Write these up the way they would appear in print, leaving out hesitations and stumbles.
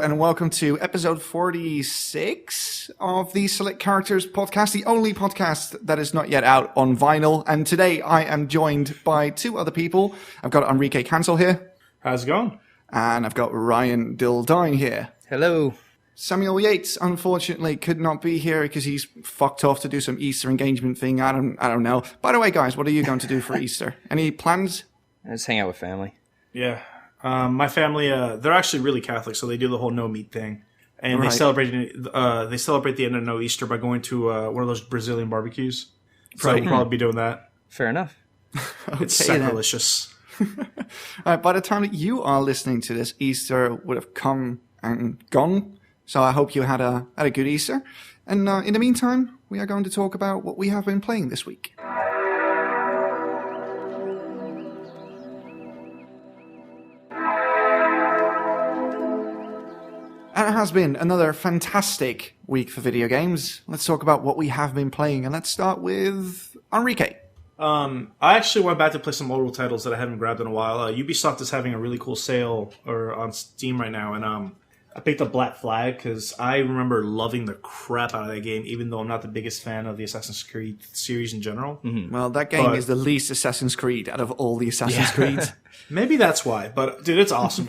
and welcome to episode 46 of the Select Characters podcast, the only podcast that is not yet out on vinyl. And today I am joined by two other people. I've got Enrique Cancel here. How's it going? And I've got Ryan Dildine here. Hello. Samuel Yates, unfortunately, could not be here because he's fucked off to do some Easter engagement thing. I don't know. By the way, guys, what are you going to do for Easter? Any plans? I just hang out with family. Yeah. My family, they're actually really Catholic, so they do the whole no meat thing. And Right. they celebrate the end of no Easter by going to one of those Brazilian barbecues. So Right. we'll probably be doing that. Fair enough. It's Okay, then. sacrilegious. All right, by the time that you are listening to this, Easter would have come and gone. So I hope you had a good Easter. And in the meantime, we are going to talk about what we have been playing this week. And it has been another fantastic week for video games. Let's talk about what we have been playing, and let's start with Enrique. I actually went back to play some old titles that I haven't grabbed in a while. Ubisoft is having a really cool sale on Steam right now, and I picked up Black Flag because I remember loving the crap out of that game, even though I'm not the biggest fan of the Assassin's Creed series in general. Mm-hmm. Well, that game is the least Assassin's Creed out of all the Assassin's Creeds. Maybe that's why, but dude, it's awesome.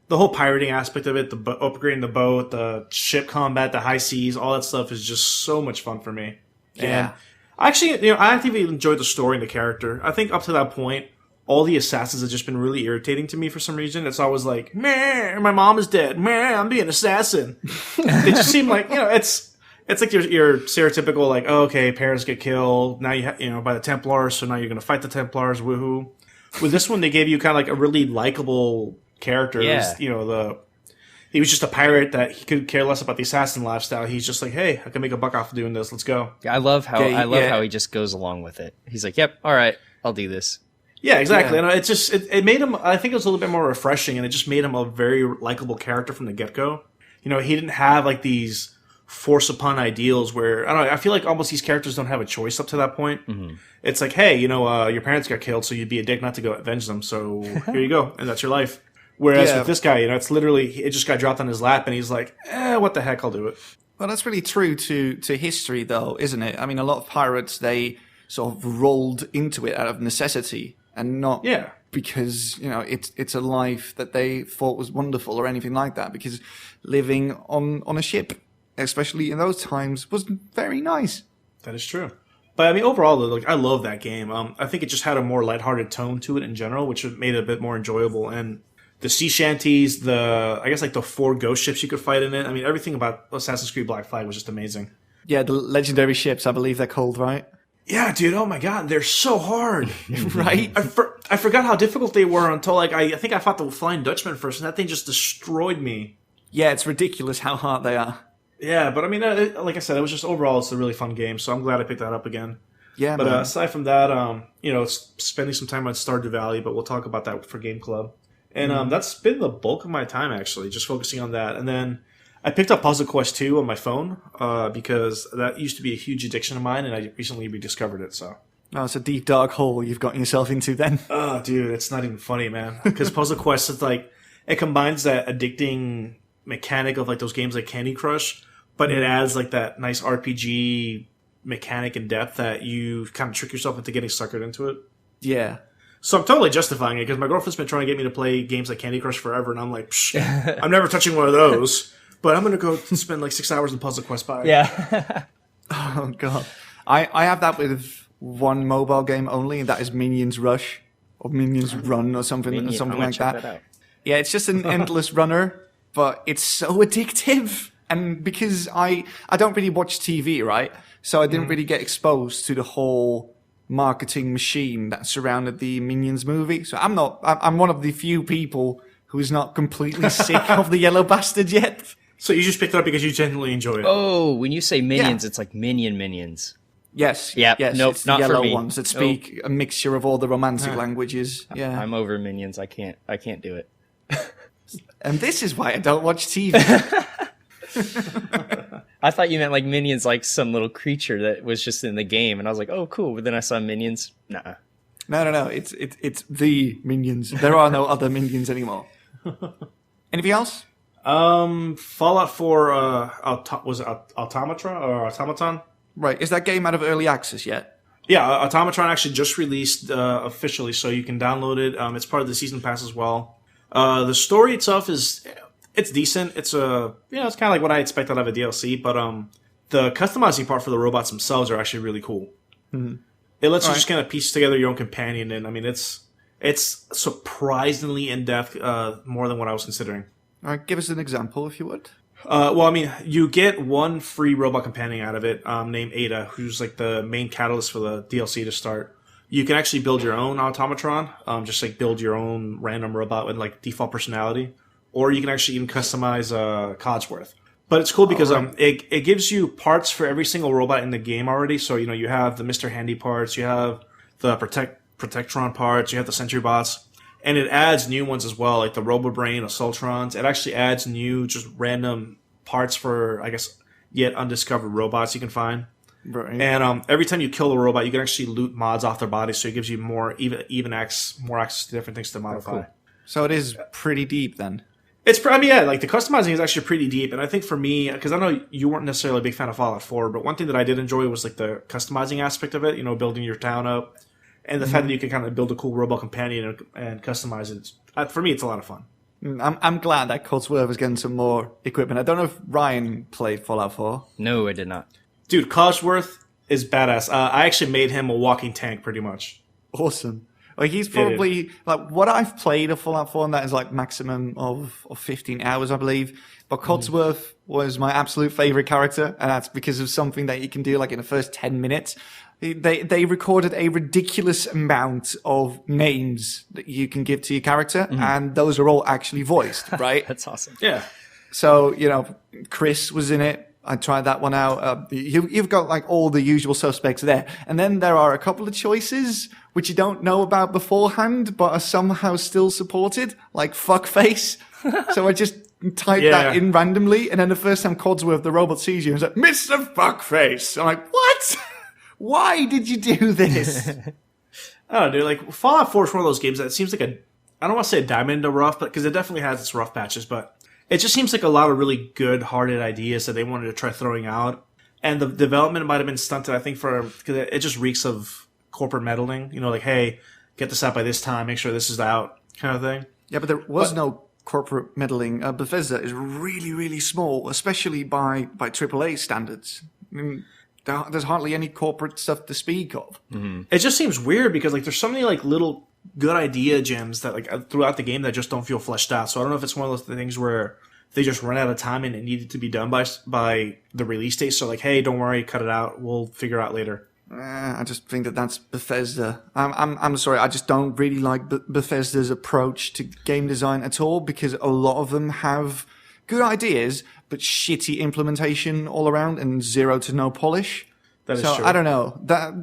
The whole pirating aspect of it, upgrading the boat, the ship combat, the high seas, all that stuff is just so much fun for me. Yeah. And actually, I actively enjoyed the story and the character. I think up to that point, all the assassins have just been really irritating to me for some reason. It's always like, man, my mom is dead. Man, I'm being an assassin. They just seem like, it's like your stereotypical, like, oh, okay, parents get killed. Now by the Templars, so now you're going to fight the Templars. Woohoo. With this one, they gave you kind of like a really likable character. Yeah. He was just a pirate that he could care less about the assassin lifestyle. He's just like, hey, I can make a buck off of doing this. Let's go. I love how Yeah, how he just goes along with it. He's like, "Yep, all right, I'll do this." Yeah, exactly. Yeah. And it just it made him. I think it was a little bit more refreshing, and it just made him a very likable character from the get go. He didn't have like these force upon ideals where I don't know. I feel like almost these characters don't have a choice up to that point. Mm-hmm. It's like, hey, your parents got killed, so you'd be a dick not to go avenge them. So here you go, and that's your life. Whereas with this guy, it's literally it just got dropped on his lap, and he's like, what the heck, I'll do it. Well, that's really true to history, though, isn't it? I mean, a lot of pirates, they sort of rolled into it out of necessity and not because, it's a life that they thought was wonderful or anything like that, because living on a ship, especially in those times, was very nice. That is true. But I mean, overall, though, I love that game. I think it just had a more lighthearted tone to it in general, which made it a bit more enjoyable. And the sea shanties, the 4 ghost ships you could fight in it. I mean, everything about Assassin's Creed Black Flag was just amazing. Yeah, the legendary ships, I believe they're called, right? Yeah, dude. Oh my god, they're so hard, Right? I forgot how difficult they were until I think I fought the Flying Dutchman first, and that thing just destroyed me. Yeah, it's ridiculous how hard they are. Yeah, but I mean, like I said, it was just overall, it's a really fun game. So I'm glad I picked that up again. Yeah, But man. aside from that, it's spending some time on Stardew Valley, but we'll talk about that for Game Club. And that's been the bulk of my time, actually, just focusing on that. And then I picked up Puzzle Quest 2 on my phone because that used to be a huge addiction of mine, and I recently rediscovered it. So, It's a deep, dark hole you've gotten yourself into then. oh, dude, it's not even funny, man. Because Puzzle Quest is like it combines that addicting mechanic of like those games like Candy Crush, but it adds like that nice RPG mechanic and depth that you kind of trick yourself into getting suckered into it. Yeah. So I'm totally justifying it because my girlfriend's been trying to get me to play games like Candy Crush forever, and I'm like, psh, I'm never touching one of those. But I'm going to go spend like 6 hours in Puzzle Quest by. Yeah. Oh, God. I have that with one mobile game only, and that is Minions Rush or Minions Run or something like that. Yeah, it's just an endless runner, but it's so addictive. And because I don't really watch TV, right? So I didn't really get exposed to the whole marketing machine that surrounded the Minions movie. So I'm one of the few people who's not completely sick of the yellow bastard yet. So you just picked it up because you genuinely enjoy it. Oh, when you say minions, it's like minions. Yes. Yep. Yes. Nope, It's the not for yellow me. ones that speak a mixture of all the romantic languages. Yeah. I'm over minions. I can't do it. And this is why I don't watch TV. I thought you meant like minions, like some little creature that was just in the game, and I was like, oh, cool. But then I saw minions. Nah. No. It's the Minions. There are no other Minions anymore. Anything else? Fallout 4, was it Automata or Automaton? Right. Is that game out of early access yet? Yeah, Automatron actually just released officially, so you can download it. It's part of the season pass as well. The story itself it's decent. It's it's kind of like what I expected out of a DLC, but the customizing part for the robots themselves are actually really cool. Mm-hmm. It lets you just kind of piece together your own companion, and I mean it's surprisingly in depth, more than what I was considering. All right, give us an example if you would. Well, I mean, you get one free robot companion out of it, named Ada, who's like the main catalyst for the DLC to start. You can actually build your own automatron, just like build your own random robot with like default personality, or you can actually even customize Codsworth. But it's cool because it gives you parts for every single robot in the game already. So you have the Mr. Handy parts, you have the Protectron parts, you have the Sentry bots. And it adds new ones as well, like the RoboBrain, Assaultrons. It actually adds new, just random parts for, I guess, yet undiscovered robots you can find. Right. And every time you kill a robot, you can actually loot mods off their bodies, so it gives you more access to different things to modify. Cool. So it is pretty deep then. Like the customizing is actually pretty deep. And I think for me, because I know you weren't necessarily a big fan of Fallout 4, but one thing that I did enjoy was like the customizing aspect of it, building your town up. And the fact that you can kind of build a cool robot companion and customize it, for me, it's a lot of fun. I'm glad that Codsworth is getting some more equipment. I don't know if Ryan played Fallout 4. No, I did not. Dude, Codsworth is badass. I actually made him a walking tank, pretty much. Awesome. Like he's probably like what I've played of Fallout 4, and that is like maximum of 15 hours, I believe. But Codsworth was my absolute favorite character, and that's because of something that you can do like in the first 10 minutes. They recorded a ridiculous amount of names that you can give to your character, and those are all actually voiced, right? That's awesome. Yeah. So, Chris was in it. I tried that one out. You've got like all the usual suspects there. And then there are a couple of choices which you don't know about beforehand, but are somehow still supported, like fuckface. So I just typed that in randomly. And then the first time Codsworth, the robot, sees you and says, Mr. Fuckface. I'm like, what? Why did you do this? I don't know, dude. Like, Fallout 4 is one of those games that seems like I don't want to say a diamond in the rough, but because it definitely has its rough patches, but it just seems like a lot of really good-hearted ideas that they wanted to try throwing out. And the development might have been stunted, I think, because it just reeks of corporate meddling. Like, hey, get this out by this time, make sure this is out, kind of thing. Yeah, but there was no corporate meddling. Bethesda is really, really small, especially by AAA standards. I mean, there's hardly any corporate stuff to speak of. Mm-hmm. It just seems weird because like there's so many like little good idea gems that like throughout the game that just don't feel fleshed out. So I don't know if it's one of those things where they just run out of time and it needed to be done by the release date. So like, hey, don't worry, cut it out. We'll figure out later. I just think that's Bethesda. I'm sorry, I just don't really like Bethesda's approach to game design at all, because a lot of them have good ideas but shitty implementation all around and zero to no polish. That is true. I don't know. That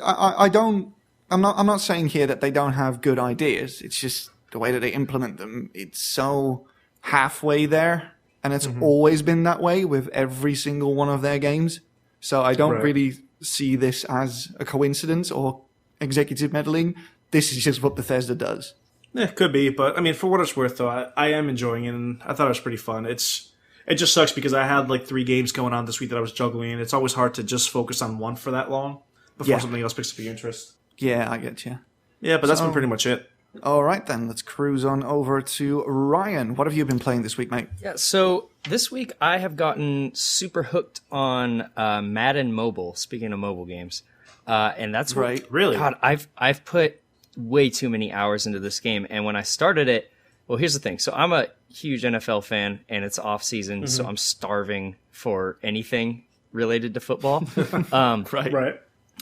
I don't. I'm not saying here that they don't have good ideas. It's just the way that they implement them. It's so halfway there, and it's always been that way with every single one of their games. So I don't really see this as a coincidence or executive meddling. This is just what Bethesda does. Yeah, could be, but I mean, for what it's worth, though, I am enjoying it, and I thought it was pretty fun. It just sucks because I had like 3 games going on this week that I was juggling, and it's always hard to just focus on one for that long before something else picks up your interest. Yeah, I get you. Yeah, but that's been pretty much it. All right, then. Let's cruise on over to Ryan. What have you been playing this week, mate? Yeah, so this week I have gotten super hooked on Madden Mobile, speaking of mobile games. And that's right. Really? God, I've put way too many hours into this game. And when I started it, well, here's the thing. So I'm a huge NFL fan, and it's off season, so I'm starving for anything related to football. Right.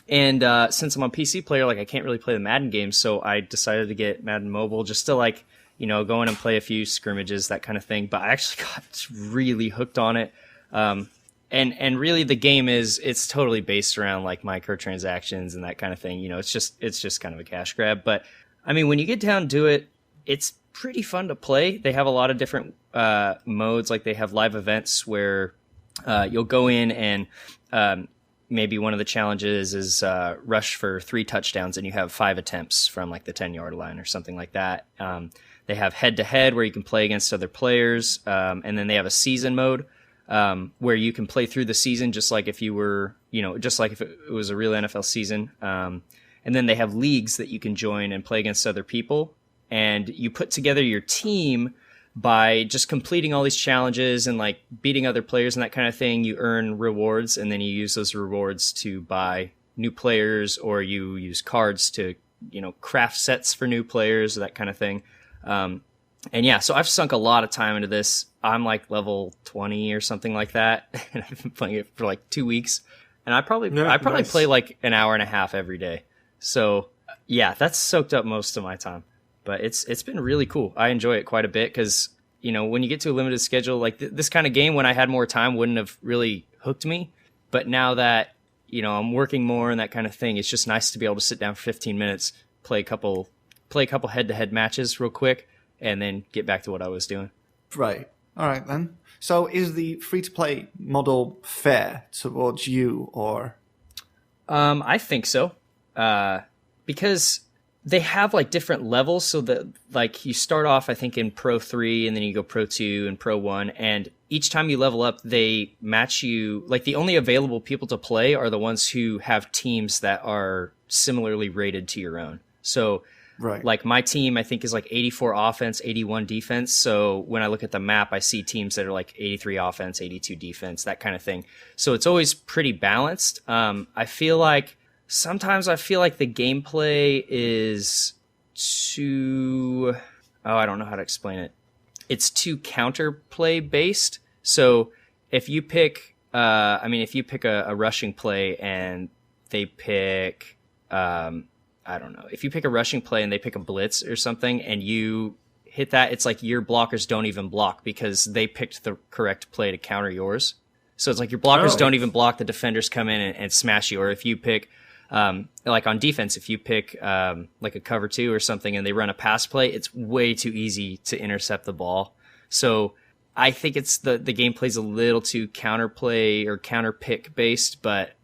And since I'm a PC player, like I can't really play the Madden games, so I decided to get Madden Mobile just to like, go in and play a few scrimmages, that kind of thing. But I actually got really hooked on it. And really the game it's totally based around like microtransactions and that kind of thing. It's just kind of a cash grab. But I mean, when you get down to it, it's pretty fun to play. They have a lot of different modes. Like they have live events where you'll go in and maybe one of the challenges is rush for 3 touchdowns, and you have 5 attempts from like the 10-yard line or something like that. They have head-to-head where you can play against other players, and then they have a season mode where you can play through the season just like if you were, just like if it was a real NFL season. And then they have leagues that you can join and play against other people, and you put together your team by just completing all these challenges and like beating other players and that kind of thing. You earn rewards, and then you use those rewards to buy new players, or you use cards to, craft sets for new players, that kind of thing. And yeah, so I've sunk a lot of time into this. I'm like level 20 or something like that. And I've been playing it for like 2 weeks, and I probably nice. play like an hour and a half every day. So yeah, that's soaked up most of my time. But it's been really cool. I enjoy it quite a bit because, when you get to a limited schedule, like this kind of game, when I had more time, wouldn't have really hooked me. But now that, I'm working more and that kind of thing, it's just nice to be able to sit down for 15 minutes, play a couple head-to-head matches real quick, and then get back to what I was doing. Right. All right, then. So is the free-to-play model fair towards you, or? I think so. Because they have like different levels, so that like you start off, I think, in Pro 3, and then you go Pro 2 and Pro 1, and each time you level up, they match you. Like the only available people to play are the ones who have teams that are similarly rated to your own. So right. Like my team, I think, is like 84 offense, 81 defense. So when I look at the map, I see teams that are like 83 offense, 82 defense, that kind of thing. So it's always pretty balanced. Sometimes I feel like the gameplay is too... Oh, I don't know how to explain it. It's too counterplay based. So if you pick... if you pick a rushing play and they pick... I don't know. If you pick a rushing play and they pick a blitz or something and you hit that, it's like your blockers don't even block because they picked the correct play to counter yours. So it's like your blockers don't even block, the defenders come in and smash you. Or if you pick... like on defense, if you pick like a cover 2 or something and they run a pass play, it's way too easy to intercept the ball. So I think it's the gameplay's a little too counterplay or counter pick based, but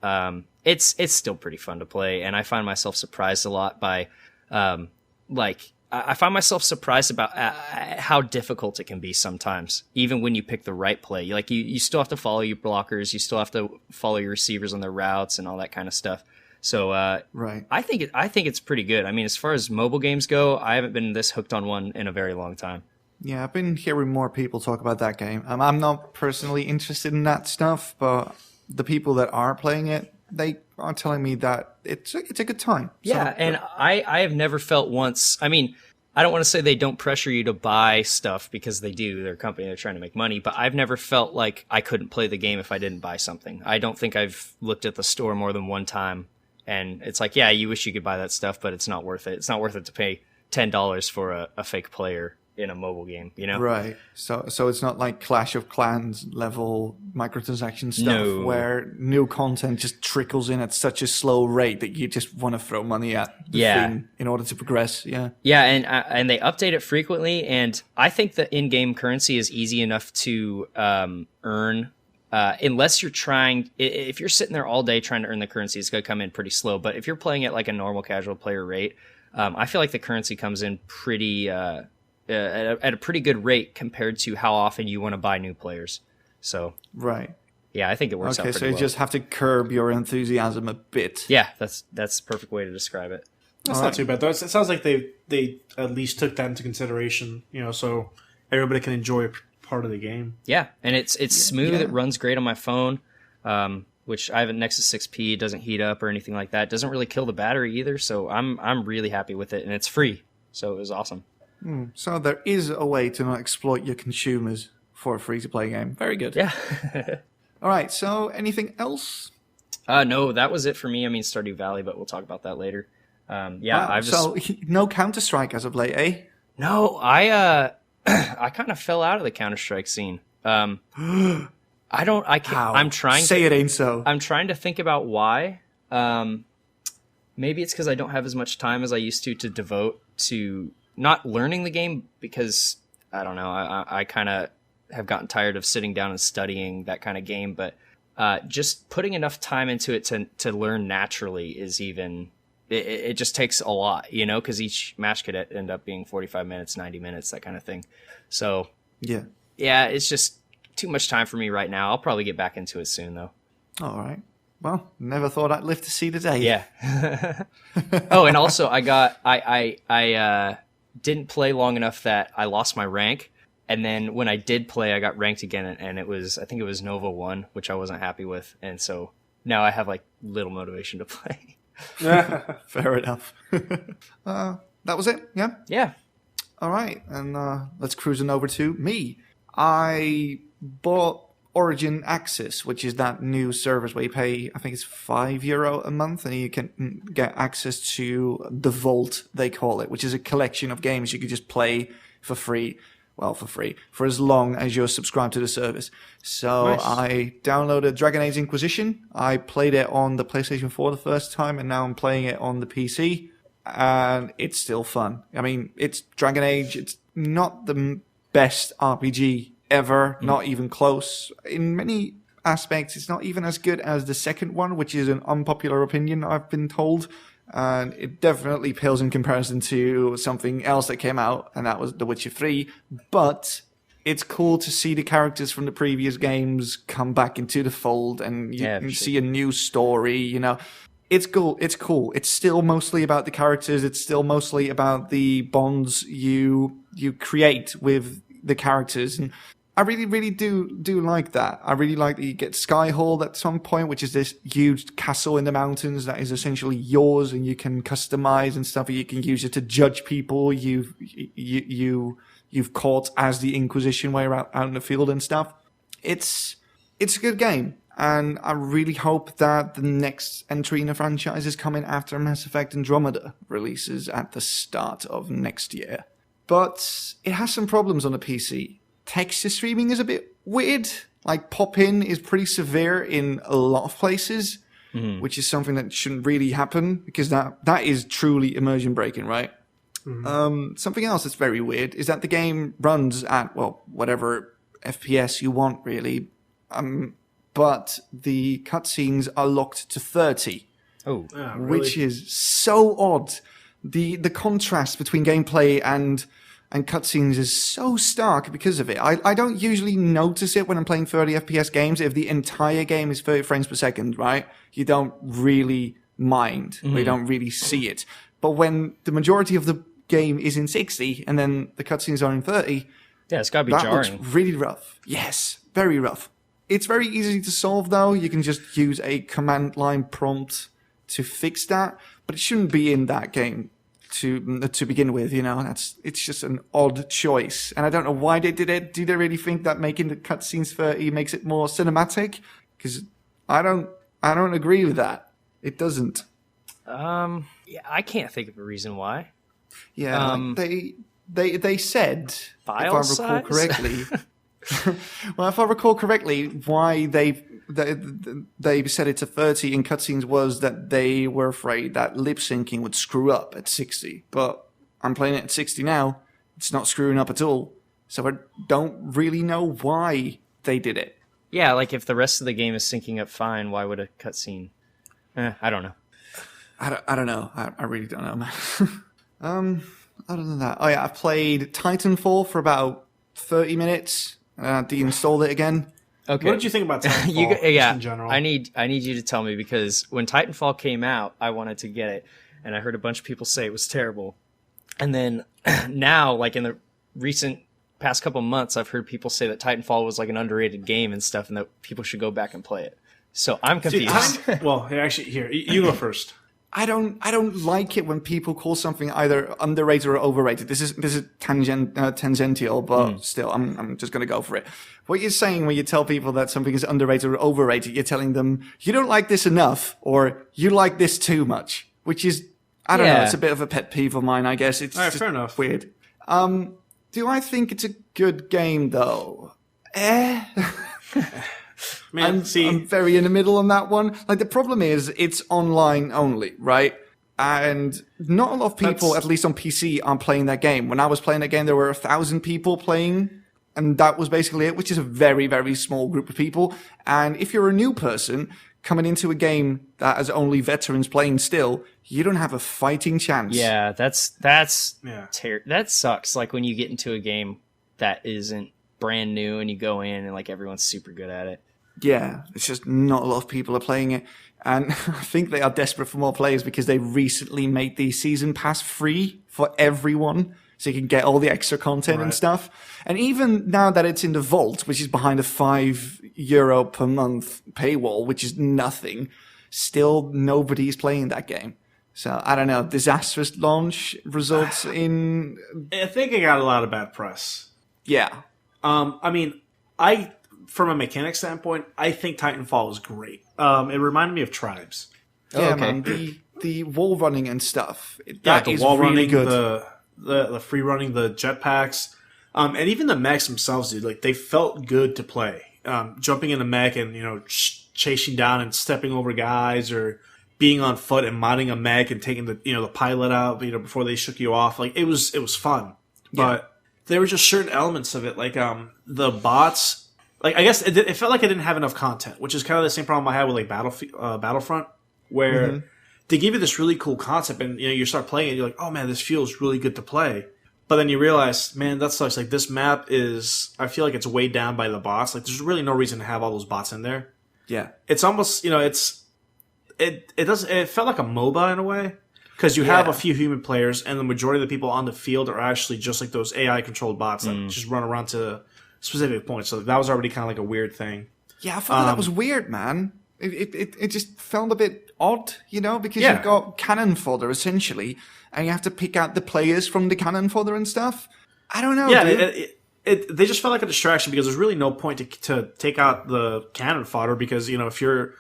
it's still pretty fun to play. And I find myself surprised a lot by I find myself surprised about how difficult it can be sometimes, even when you pick the right play. You still have to follow your blockers, you still have to follow your receivers on their routes and all that kind of stuff. So right. I think it's pretty good. I mean, as far as mobile games go, I haven't been this hooked on one in a very long time. Yeah, I've been hearing more people talk about that game. I'm not personally interested in that stuff, but the people that are playing it, they are telling me that it's a good time. Yeah, and I have never felt once... I mean, I don't want to say they don't pressure you to buy stuff because they do. They're a company, they're trying to make money, but I've never felt like I couldn't play the game if I didn't buy something. I don't think I've looked at the store more than one time. And it's like, yeah, you wish you could buy that stuff, but it's not worth it. It's not worth it to pay $10 for a fake player in a mobile game, Right. So it's not like Clash of Clans level microtransaction stuff where new content just trickles in at such a slow rate that you just want to throw money at the thing in order to progress. Yeah. Yeah, and they update it frequently, and I think the in-game currency is easy enough to earn. Unless you're if you're sitting there all day trying to earn the currency, it's going to come in pretty slow. But if you're playing at like a normal casual player rate, I feel like the currency comes in pretty at a pretty good rate compared to how often you want to buy new players. So right, yeah, I think it works out pretty well. Okay, so you just have to curb your enthusiasm a bit. Yeah, that's the perfect way to describe it. That's not too bad though. It sounds like they at least took that into consideration, so everybody can enjoy part of the game. Yeah, and it's smooth. Yeah. It runs great on my phone, which I have a Nexus 6P. It doesn't heat up or anything like that. It doesn't really kill the battery either, so I'm really happy with it, and it's free, so it was awesome. So there is a way to not exploit your consumers for a free-to-play game. Very good. Yeah. All right, so anything else? No, that was it for me. I mean, Stardew Valley, but we'll talk about that later. So no Counter-Strike as of late, eh? No, I kind of fell out of the Counter-Strike scene. I can't. How? I'm trying. Say it ain't so. I'm trying to think about why. Maybe it's because I don't have as much time as I used to devote to not learning the game, because I don't know. I kind of have gotten tired of sitting down and studying that kind of game. But just putting enough time into it to learn naturally is even... It just takes a lot, you know, because each match could end up being 45 minutes, 90 minutes, that kind of thing. So, yeah, it's just too much time for me right now. I'll probably get back into it soon, though. All right. Well, never thought I'd live to see the day. Yeah. Oh, and also I didn't play long enough that I lost my rank. And then when I did play, I got ranked again, and I think it was Nova 1, which I wasn't happy with. And so now I have like little motivation to play. Fair enough. That was it, yeah? Yeah. All right, and let's cruise on over to me. I bought Origin Access, which is that new service where you pay, I think it's €5 a month, and you can get access to the Vault, they call it, which is a collection of games you could just play for free. Well, for free, for as long as you're subscribed to the service. So nice. I downloaded Dragon Age Inquisition. I played it on the PlayStation 4 the first time, and now I'm playing it on the PC. And it's still fun. I mean, it's Dragon Age. It's not the best RPG ever, not even close. In many aspects, it's not even as good as the second one, which is an unpopular opinion, I've been told. And it definitely pales in comparison to something else that came out, and that was The Witcher 3. But it's cool to see the characters from the previous games come back into the fold, and you can see a new story, you know. It's cool. It's cool. It's still mostly about the characters. It's still mostly about the bonds you create with the characters. And I really, really do like that. I really like that you get Skyhold at some point, which is this huge castle in the mountains that is essentially yours, and you can customize and stuff. You can use it to judge people you've caught as the Inquisition while you're out in the field and stuff. It's a good game, and I really hope that the next entry in the franchise is coming after Mass Effect Andromeda releases at the start of next year. But it has some problems on the PC. Texture streaming is a bit weird. Like, pop-in is pretty severe in a lot of places, which is something that shouldn't really happen, because that is truly immersion breaking, right? Something else that's very weird is that the game runs at, well, whatever FPS you want, really. But the cutscenes are locked to 30. Oh, really? Which is so odd. The contrast between gameplay and cutscenes is so stark because of it. I don't usually notice it when I'm playing 30 FPS games. If the entire game is 30 frames per second, right? You don't really mind. Or you don't really see it. But when the majority of the game is in 60 and then the cutscenes are in 30... Yeah, it's gotta be jarring. That looks really rough. Yes, very rough. It's very easy to solve, though. You can just use a command line prompt to fix that. But it shouldn't be in that game to begin with, you know. It's just an odd choice, and I don't know why they did it. Do they really think that making the cutscenes 30 makes it more cinematic? Because I don't agree with that. It doesn't. Yeah, I can't think of a reason why. Yeah, they said, file if I recall size? correctly. Well, if I recall correctly, why they set it to 30 in cutscenes was that they were afraid that lip syncing would screw up at 60. But I'm playing it at 60 now. It's not screwing up at all. So I don't really know why they did it. Yeah, like if the rest of the game is syncing up fine, why would a cutscene? I don't know. I don't know. I really don't know, man. Other than that, oh yeah, I've played Titanfall for about 30 minutes. Deinstalled it again. Okay. What did you think about Titanfall in general? I need you to tell me, because when Titanfall came out, I wanted to get it, and I heard a bunch of people say it was terrible. And then now, like in the recent past couple months, I've heard people say that Titanfall was like an underrated game and stuff, and that people should go back and play it. So I'm confused. Well, actually, here, you go first. I don't like it when people call something either underrated or overrated. This is tangential, but still, I'm just gonna go for it. What you're saying when you tell people that something is underrated or overrated, you're telling them you don't like this enough, or you like this too much, which is, I don't know, it's a bit of a pet peeve of mine, I guess. It's just fair enough. Weird. Do I think it's a good game though? Man, I'm very in the middle on that one. Like, the problem is it's online only, right? And not a lot of people, at least on PC, are playing that game. When I was playing that game, there were 1,000 people playing and that was basically it, which is a very, very small group of people. And if you're a new person coming into a game that has only veterans playing still, you don't have a fighting chance. Yeah, that sucks. Like when you get into a game that isn't brand new and you go in and like everyone's super good at it. Yeah, it's just not a lot of people are playing it. And I think they are desperate for more players because they recently made the season pass free for everyone. So you can get all the extra content and stuff. And even now that it's in the vault, which is behind a €5 per month paywall, which is nothing, still nobody's playing that game. So I don't know, disastrous launch results in... I think it got a lot of bad press. Yeah. I mean, from a mechanic standpoint, I think Titanfall is great. It reminded me of Tribes. Yeah, man, the wall running and stuff. The is wall really running, good. The free running, the jetpacks, and even the mechs themselves, dude. Like they felt good to play. Jumping in the mech and chasing down and stepping over guys, or being on foot and modding a mech and taking the pilot out before they shook you off. Like it was fun, but there were just certain elements of it, like the bots. Like I guess it felt like I didn't have enough content, which is kind of the same problem I had with like Battlefront, where they give you this really cool concept, and you start playing, and you're like, oh man, this feels really good to play. But then you realize, man, that sucks. Like this map is, I feel like it's weighed down by the bots. Like there's really no reason to have all those bots in there. Yeah, it's almost it felt like a MOBA in a way, because you have a few human players, and the majority of the people on the field are actually just like those AI controlled bots that just run around to specific points. So that was already kind of like a weird thing. Yeah, I thought that was weird, man. It just felt a bit odd, because you've got cannon fodder essentially, and you have to pick out the players from the cannon fodder and stuff. I don't know. Yeah, they just felt like a distraction, because there's really no point to take out the cannon fodder, because if you're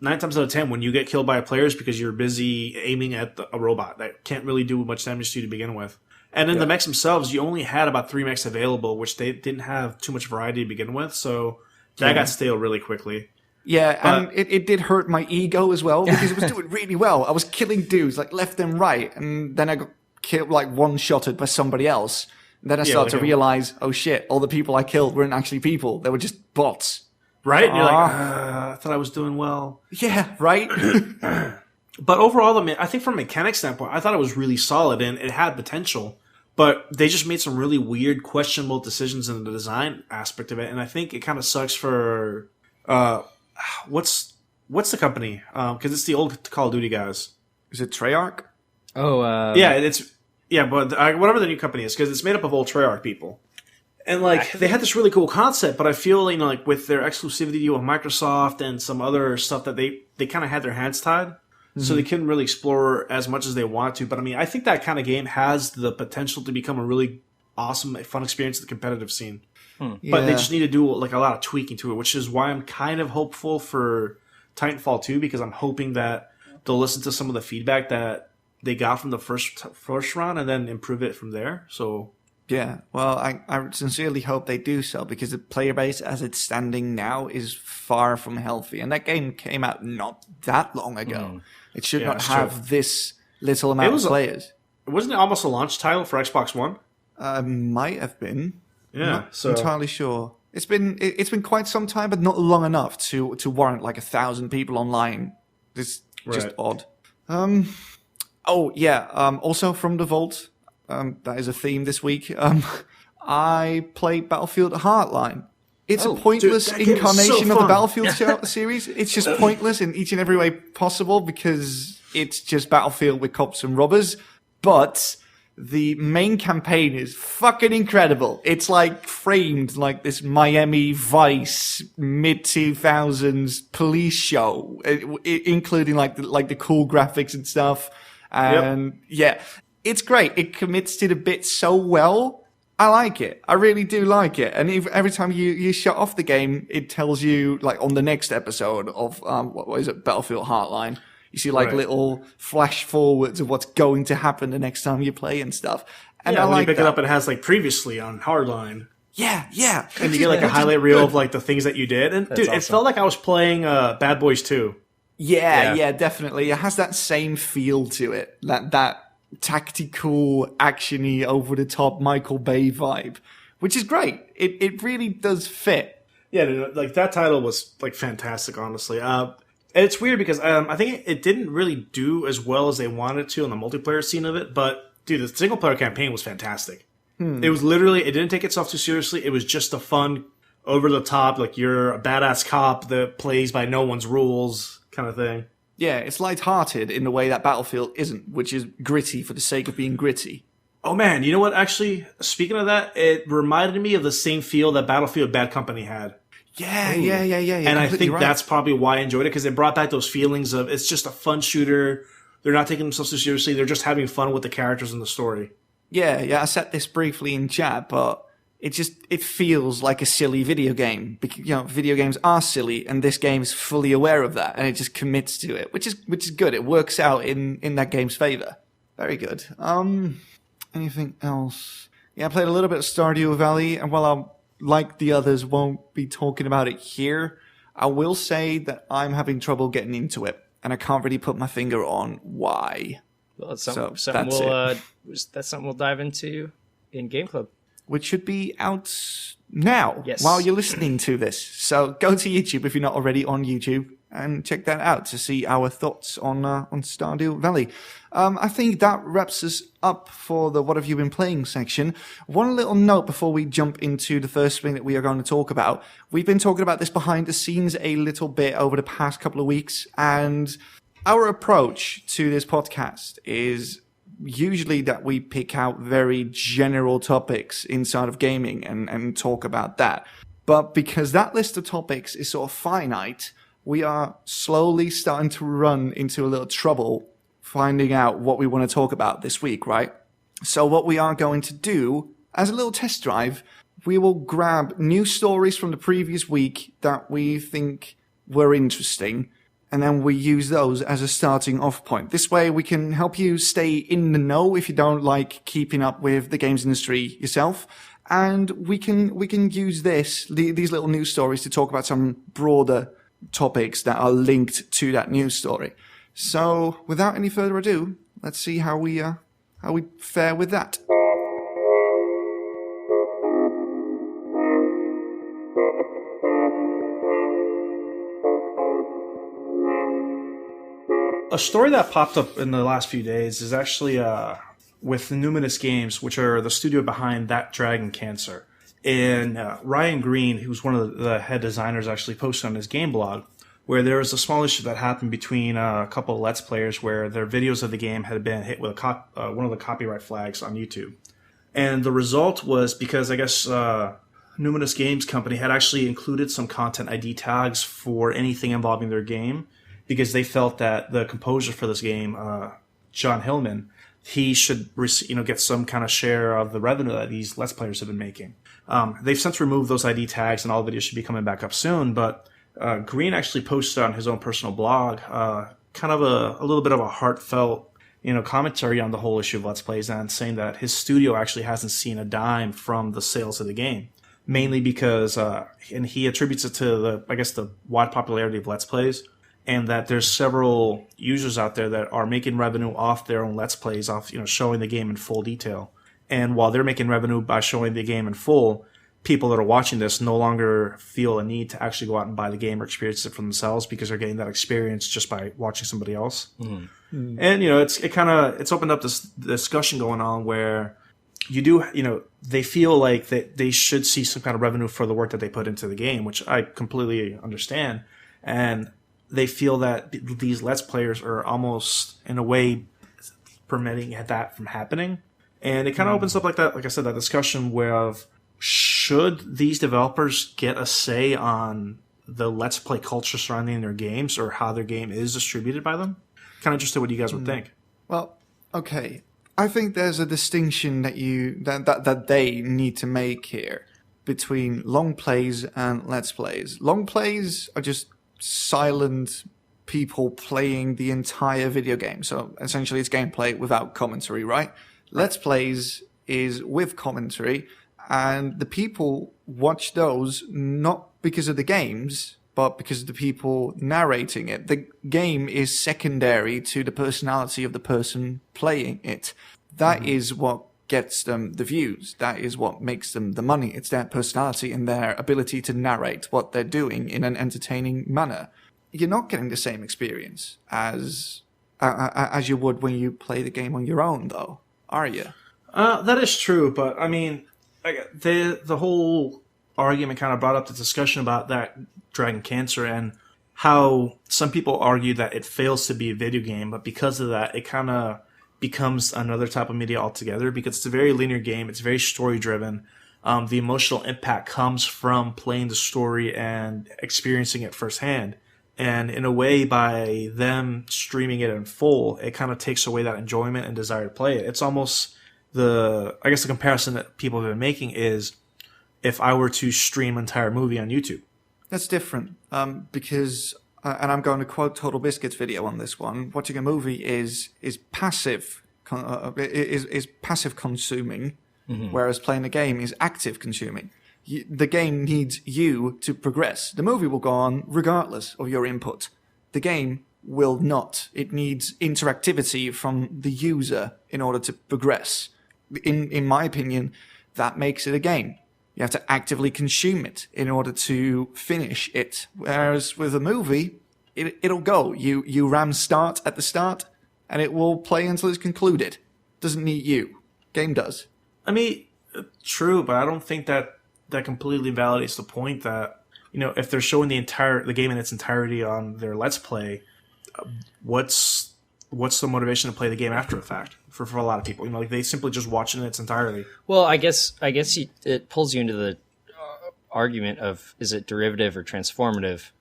9 times out of 10 when you get killed by a player, is because you're busy aiming at a robot that can't really do much damage to you to begin with. And then the mechs themselves, you only had about 3 mechs available, which they didn't have too much variety to begin with, so that got stale really quickly. Yeah, and it did hurt my ego as well, because it was doing really well. I was killing dudes like left and right, and then I got killed, like one-shotted by somebody else. And then I started to realize, oh shit, all the people I killed weren't actually people. They were just bots. Right? And you're like, I thought I was doing well. Yeah, right? But overall, I think from a mechanic standpoint, I thought it was really solid, and it had potential. But they just made some really weird, questionable decisions in the design aspect of it, and I think it kind of sucks for what's the company? Because it's the old Call of Duty guys. Is it Treyarch? Oh, but whatever the new company is, because it's made up of old Treyarch people, and like they had this really cool concept, but I feel like with their exclusivity deal with Microsoft and some other stuff that they kind of had their hands tied. So they couldn't really explore as much as they wanted to. But I mean, I think that kind of game has the potential to become a really awesome, fun experience in the competitive scene. But they just need to do like a lot of tweaking to it, which is why I'm kind of hopeful for Titanfall 2, because I'm hoping that they'll listen to some of the feedback that they got from the first round and then improve it from there. So yeah, well, I sincerely hope they do so, because the player base as it's standing now is far from healthy. And that game came out not that long ago. It should not have this little amount of players. Wasn't it almost a launch title for Xbox One? Might have been. Yeah, not entirely sure. It's been quite some time, but not long enough to warrant like 1,000 people online. It's just odd. Also from the vault, that is a theme this week. I played Battlefield Hardline. It's a pointless incarnation of the Battlefield series. It's just pointless in each and every way possible, because it's just Battlefield with cops and robbers. But the main campaign is fucking incredible. It's like framed like this Miami Vice mid-2000s police show, including like the cool graphics and stuff. And it's great. It commits to the bit so well. I like it. I really do like it. And every time you shut off the game, it tells you, like, on the next episode of, what is it, Battlefield Hardline, you see, like, little flash forwards of what's going to happen the next time you play and stuff. And I when like you pick that. it up, it has, like, previously on Hardline. Yeah. And you get, like, a highlight reel of, like, the things that you did. And, dude, awesome. It felt like I was playing Bad Boys 2. Yeah, definitely. It has that same feel to it. That tactical, actiony, over-the-top Michael Bay vibe, which is great. It really does fit. Yeah, dude, like that title was like fantastic, honestly. And it's weird because I think it didn't really do as well as they wanted to on the multiplayer scene of it. But dude, the single player campaign was fantastic. It was literally, it didn't take itself too seriously. It was just a fun, over the top, like you're a badass cop that plays by no one's rules kind of thing. Yeah, it's lighthearted in the way that Battlefield isn't, which is gritty for the sake of being gritty. Oh man, you know what? Actually, speaking of that, it reminded me of the same feel that Battlefield Bad Company had. Yeah. And I think that's probably why I enjoyed it, because it brought back those feelings of it's just a fun shooter. They're not taking themselves too seriously. They're just having fun with the characters and the story. Yeah, I said this briefly in chat, but it feels like a silly video game. Because, video games are silly, and this game is fully aware of that, and it just commits to it, which is good. It works out in that game's favor. Very good. Anything else? Yeah, I played a little bit of Stardew Valley, and while I, like the others, won't be talking about it here, I will say that I'm having trouble getting into it, and I can't really put my finger on why. Well, that's something we'll dive into in Game Club, which should be out now, yes, while you're listening to this. So go to YouTube if you're not already on YouTube and check that out to see our thoughts on Stardew Valley. I think that wraps us up for the What Have You Been Playing section. One little note before we jump into the first thing that we are going to talk about. We've been talking about this behind the scenes a little bit over the past couple of weeks, and our approach to this podcast is usually that we pick out very general topics inside of gaming and talk about that. But because that list of topics is sort of finite, we are slowly starting to run into a little trouble finding out what we want to talk about this week, right? So what we are going to do, as a little test drive, we will grab news stories from the previous week that we think were interesting, and then we use those as a starting off point. This way we can help you stay in the know if you don't like keeping up with the games industry yourself. And we can use these little news stories to talk about some broader topics that are linked to that news story. So without any further ado, let's see how we fare with that. A story that popped up in the last few days is actually with Numinous Games, which are the studio behind That Dragon Cancer. And Ryan Green, who's one of the head designers, actually posted on his game blog where there was a small issue that happened between a couple of Let's Players where their videos of the game had been hit with one of the copyright flags on YouTube. And the result was because I guess Numinous Games Company had actually included some content ID tags for anything involving their game, because they felt that the composer for this game, John Hillman, he should get some kind of share of the revenue that these Let's Players have been making. They've since removed those ID tags, and all the videos should be coming back up soon. But Green actually posted on his own personal blog kind of a little bit of a heartfelt commentary on the whole issue of Let's Plays, and saying that his studio actually hasn't seen a dime from the sales of the game. Mainly because, and he attributes it to the wide popularity of Let's Plays, and that there's several users out there that are making revenue off their own Let's Plays, off showing the game in full detail. And while they're making revenue by showing the game in full, people that are watching this no longer feel a need to actually go out and buy the game or experience it for themselves, because they're getting that experience just by watching somebody else. Mm-hmm. And it's opened up this discussion going on where they feel like that they should see some kind of revenue for the work that they put into the game, which I completely understand. And they feel that these Let's Players are almost, in a way, permitting that from happening. And it kind of opens up like I said, that discussion where should these developers get a say on the Let's Play culture surrounding their games, or how their game is distributed by them? Kind of interested what you guys would think. Well, okay. I think there's a distinction that they need to make here between long plays and Let's Plays. Long plays are just silent people playing the entire video game. So essentially it's gameplay without commentary, right? Let's Plays is with commentary, and the people watch those not because of the games, but because of the people narrating it. The game is secondary to the personality of the person playing it. That is what gets them the views. That is what makes them the money. It's their personality and their ability to narrate what they're doing in an entertaining manner. You're not getting the same experience as you would when you play the game on your own, though, are you? That is true, but I mean, the whole argument kind of brought up the discussion about that Dragon Cancer and how some people argue that it fails to be a video game, but because of that, it kind of becomes another type of media altogether because it's a very linear game. It's very story driven. The emotional impact comes from playing the story and experiencing it firsthand. And in a way, by them streaming it in full, it kind of takes away that enjoyment and desire to play it. It's almost the comparison that people have been making is if I were to stream an entire movie on YouTube. That's different because, and I'm going to quote Total Biscuit's video on this one. Watching a movie is passive, is passive consuming, whereas playing a game is active consuming. The game needs you to progress. The movie will go on regardless of your input. The game will not. It needs interactivity from the user in order to progress. In my opinion, that makes it a game. You have to actively consume it in order to finish it. Whereas with a movie, it'll go. You ram start at the start, and it will play until it's concluded. Doesn't need you. Game does. I mean, true, but I don't think that completely validates the point that, if they're showing the game in its entirety on their Let's Play, what's the motivation to play the game after the fact for a lot of people? Like they simply just watch it in its entirety. Well, I guess it pulls you into the argument of is it derivative or transformative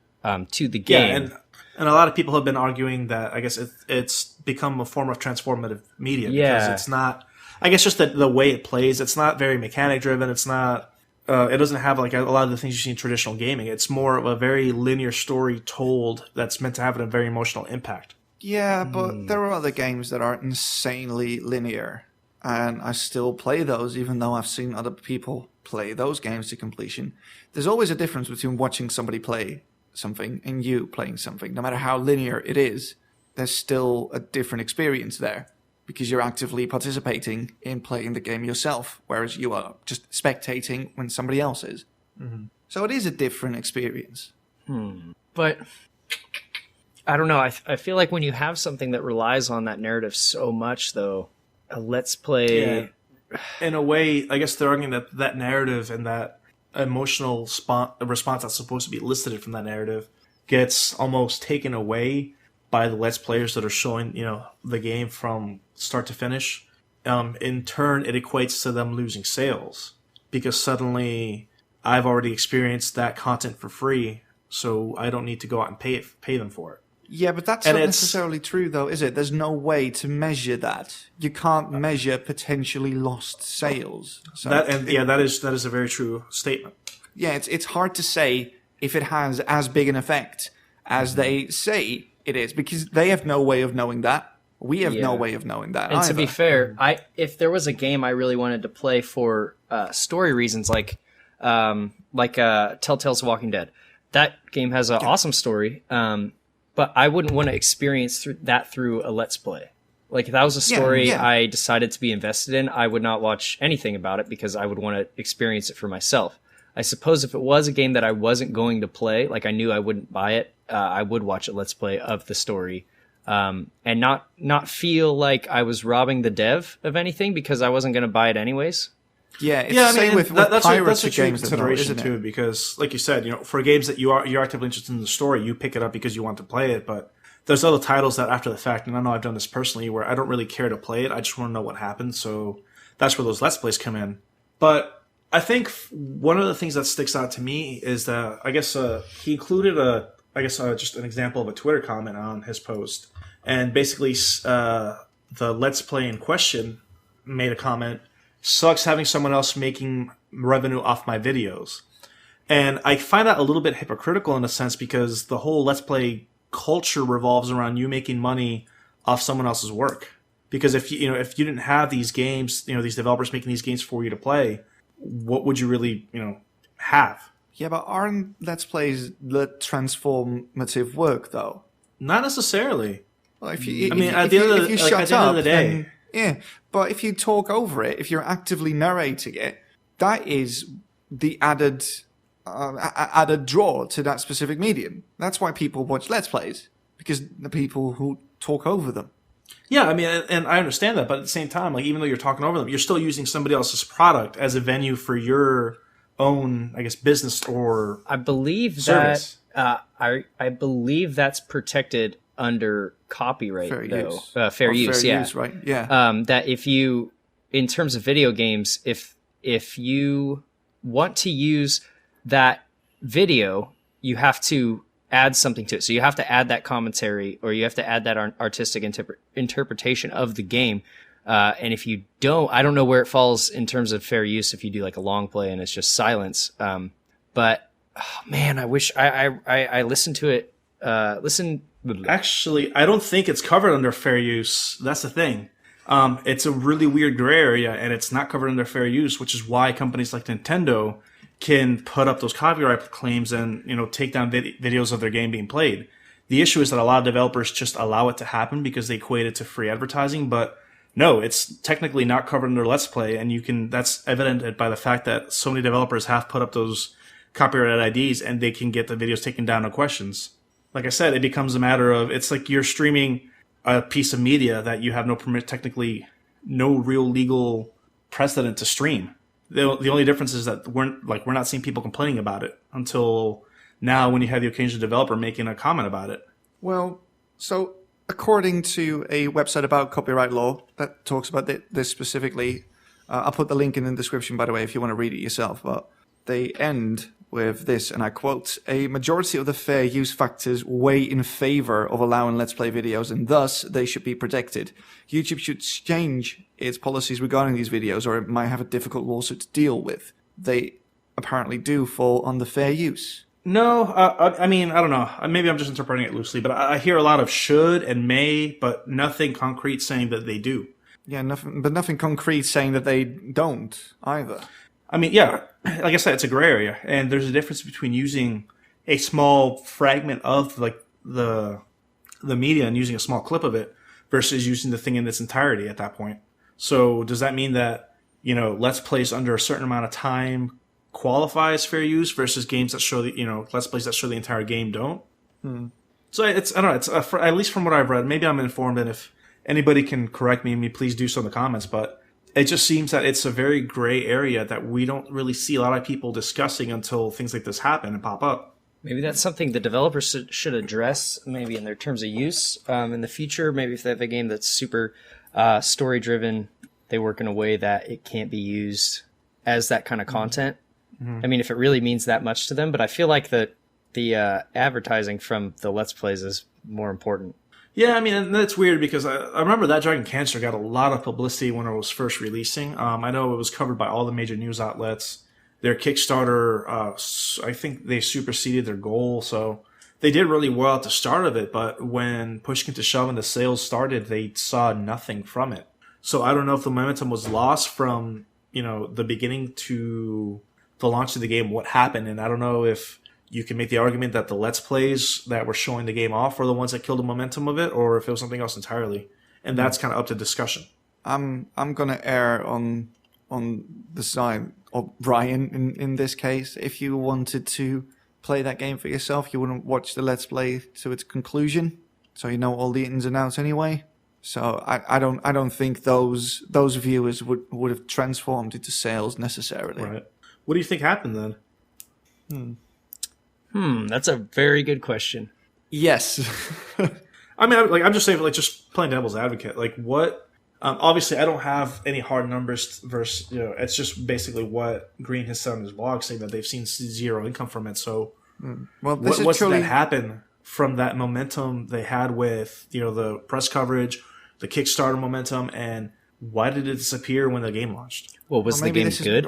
to the game? Yeah, and a lot of people have been arguing that I guess it's become a form of transformative media because it's not. I guess just the way it plays, it's not very mechanic driven. It's not. It doesn't have like a lot of the things you see in traditional gaming. It's more of a very linear story told that's meant to have a very emotional impact. Yeah, but there are other games that are insanely linear, and I still play those, even though I've seen other people play those games to completion. There's always a difference between watching somebody play something and you playing something. No matter how linear it is, there's still a different experience there, because you're actively participating in playing the game yourself, whereas you are just spectating when somebody else is. Mm-hmm. So it is a different experience. But I don't know. I feel like when you have something that relies on that narrative so much, though, a Let's Play... Yeah. In a way, I guess they're arguing that narrative and that emotional response that's supposed to be elicited from that narrative gets almost taken away by the Let's Players that are showing, the game from start to finish. In turn, it equates to them losing sales because suddenly I've already experienced that content for free, so I don't need to go out and pay them for it. Yeah, but that's not necessarily true, though, is it? There's no way to measure that. You can't measure potentially lost sales. So that is a very true statement. Yeah, it's hard to say if it has as big an effect as they say it is, because they have no way of knowing that. We have no way of knowing that. And either. To be fair, if there was a game I really wanted to play for story reasons, like Telltale's Walking Dead, that game has an awesome story. But I wouldn't want to experience through a Let's Play. Like, if that was a story I decided to be invested in, I would not watch anything about it because I would want to experience it for myself. I suppose if it was a game that I wasn't going to play, like I knew I wouldn't buy it, I would watch a Let's Play of the story. And not feel like I was robbing the dev of anything because I wasn't going to buy it anyways. Yeah, it's the same with that's pirates a true games consideration too, because like you said, for games that you're actively interested in the story, you pick it up because you want to play it. But there's other titles that after the fact, and I know I've done this personally, where I don't really care to play it. I just want to know what happened. So that's where those Let's Plays come in. But I think one of the things that sticks out to me is that I guess he included just an example of a Twitter comment on his post, and basically the Let's Play in question made a comment. Sucks having someone else making revenue off my videos. And I find that a little bit hypocritical in a sense because the whole Let's Play culture revolves around you making money off someone else's work. Because if you didn't have these games, these developers making these games for you to play, what would you really, have? Yeah, but aren't Let's Plays the transformative work though? Not necessarily. Well, if at the end of the day, Yeah, but if you talk over it, if you're actively narrating it, that is the added draw to that specific medium. That's why people watch Let's Plays, because the people who talk over them. Yeah, I mean, and I understand that, but at the same time, like, even though you're talking over them, you're still using somebody else's product as a venue for your own, I guess, business or I believe service. That I believe that's protected under copyright, Fair though. use. Fair use, yeah. Right? Yeah. That if you, in terms of video games, if you want to use that video, you have to add something to it. So you have to add that commentary, or you have to add that artistic interpretation of the game. And if you don't, I don't know where it falls in terms of fair use if you do like a long play and it's just silence. But oh, man, I wish I listened to it. Actually, I don't think it's covered under fair use. That's the thing. It's a really weird gray area, and it's not covered under fair use, which is why companies like Nintendo can put up those copyright claims and, you know, take down videos of their game being played. The issue is that a lot of developers just allow it to happen because they equate it to free advertising, but no, it's technically not covered under Let's Play, and that's evident by the fact that so many developers have put up those copyright IDs and they can get the videos taken down, no questions. Like I said, it becomes a matter of, it's like you're streaming a piece of media that you have technically no real legal precedent to stream. The only difference is that we're not seeing people complaining about it until now, when you have the occasional developer making a comment about it. Well, so according to a website about copyright law that talks about this specifically, I'll put the link in the description, by the way, if you want to read it yourself, but they end with this, and I quote, "A majority of the fair use factors weigh in favor of allowing Let's Play videos, and thus they should be protected. YouTube should change its policies regarding these videos, or it might have a difficult lawsuit to deal with." They apparently do fall under fair use. No, I mean, I don't know. Maybe I'm just interpreting it loosely, but I hear a lot of should and may, but nothing concrete saying that they do. Yeah, nothing concrete saying that they don't either. I mean, yeah, like I said, it's a gray area, and there's a difference between using a small fragment of like the media and using a small clip of it versus using the thing in its entirety at that point. So does that mean that, you know, Let's Plays under a certain amount of time qualify as fair use versus games that show Let's Plays that show the entire game don't? So I don't know. It's at least from what I've read. Maybe I'm informed, and if anybody can correct me, please do so in the comments. But it just seems that it's a very gray area that we don't really see a lot of people discussing until things like this happen and pop up. Maybe that's something the developers should address, maybe in their terms of use in the future. Maybe if they have a game that's super story-driven, they work in a way that it can't be used as that kind of content. Mm-hmm. I mean, if it really means that much to them. But I feel like the advertising from the Let's Plays is more important. Yeah, I mean, and that's weird because I remember That Dragon Cancer got a lot of publicity when it was first releasing. I know it was covered by all the major news outlets. Their Kickstarter, I think they superseded their goal, so they did really well at the start of it, but when push came to shove and the sales started, they saw nothing from it. So I don't know if the momentum was lost from, the beginning to the launch of the game, what happened, and I don't know if you can make the argument that the Let's Plays that were showing the game off were the ones that killed the momentum of it, or if it was something else entirely. And that's kind of up to discussion. I'm gonna err on the side of Brian in this case. If you wanted to play that game for yourself, you wouldn't watch the Let's Play to its conclusion, so you know all the ins and outs anyway. So I don't think those viewers would have transformed into sales necessarily. Right. What do you think happened then? That's a very good question. Yes. I mean, I'm just saying, just playing devil's advocate. What? Obviously, I don't have any hard numbers versus, it's just basically what Green has said on his blog, saying that they've seen zero income from it. So, what's that happen from that momentum they had with, the press coverage, the Kickstarter momentum, and why did it disappear when the game launched? Well, was the game good?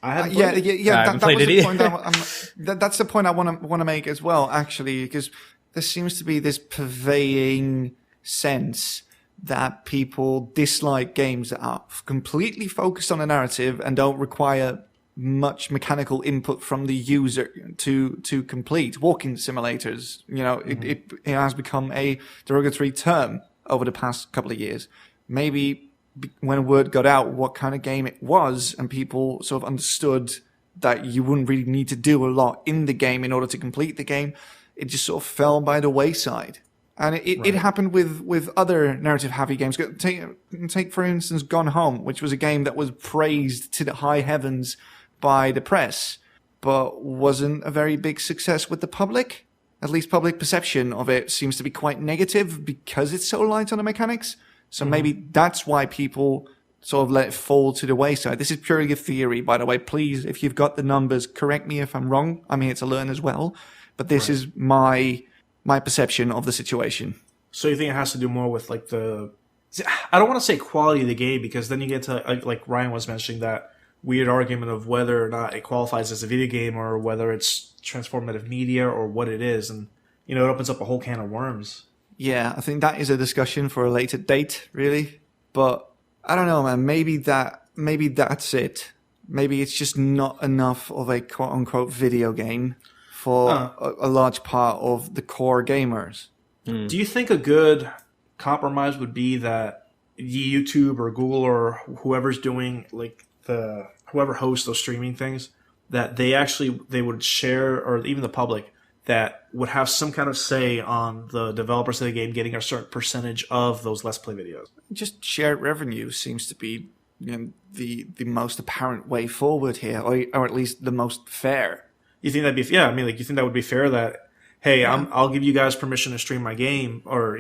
I haven't played it. That was the point. That's the point I want to make as well, actually, because there seems to be this pervading sense that people dislike games that are completely focused on a narrative and don't require much mechanical input from the user to complete. Walking simulators, it has become a derogatory term over the past couple of years. Maybe when word got out what kind of game it was, and people sort of understood that you wouldn't really need to do a lot in the game in order to complete the game, it just sort of fell by the wayside. And it happened with other narrative-heavy games. Take, for instance, Gone Home, which was a game that was praised to the high heavens by the press, but wasn't a very big success with the public. At least public perception of it seems to be quite negative because it's so light on the mechanics. So maybe that's why people sort of let it fall to the wayside. This is purely a theory, by the way. Please, if you've got the numbers, correct me if I'm wrong. I'm here to learn as well. But this is my perception of the situation. So you think it has to do more with like I don't want to say quality of the game, because then you get to, like Ryan was mentioning, that weird argument of whether or not it qualifies as a video game or whether it's transformative media or what it is. And, it opens up a whole can of worms. Yeah, I think that is a discussion for a later date, really. But I don't know, man. Maybe that's it. Maybe it's just not enough of a quote-unquote video game for a large part of the core gamers. Do you think a good compromise would be that YouTube or Google or whoever's doing, like, whoever hosts those streaming things, that they would share, or even the public, that would have some kind of say on the developers of the game getting a certain percentage of those Let's Play videos? Just shared revenue seems to be the most apparent way forward here, or at least the most fair. You think that'd be, you think that would be fair, that, hey, I'll give you guys permission to stream my game, or,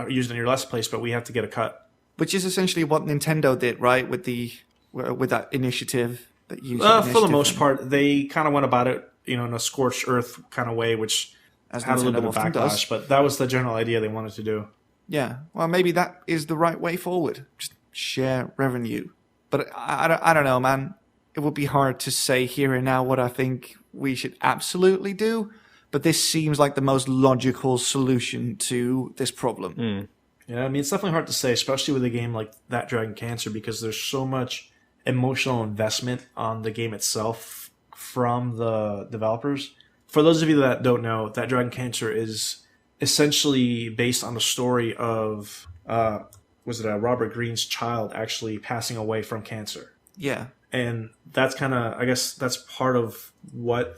use it in your Let's Plays, but we have to get a cut. Which is essentially what Nintendo did, right? With that initiative that used for the most part, they kind of went about it, in a scorched earth kind of way, which had a little bit of backlash, but that was the general idea they wanted to do. Yeah, well, maybe that is the right way forward. Just share revenue. But I don't know, man. It would be hard to say here and now what I think we should absolutely do, but this seems like the most logical solution to this problem. Yeah, it's definitely hard to say, especially with a game like That Dragon Cancer, because there's so much emotional investment on the game itself from the developers. For those of you that don't know, That Dragon Cancer is essentially based on the story of Robert Greene's child actually passing away from cancer. Yeah. And that's kind of, I guess that's part of why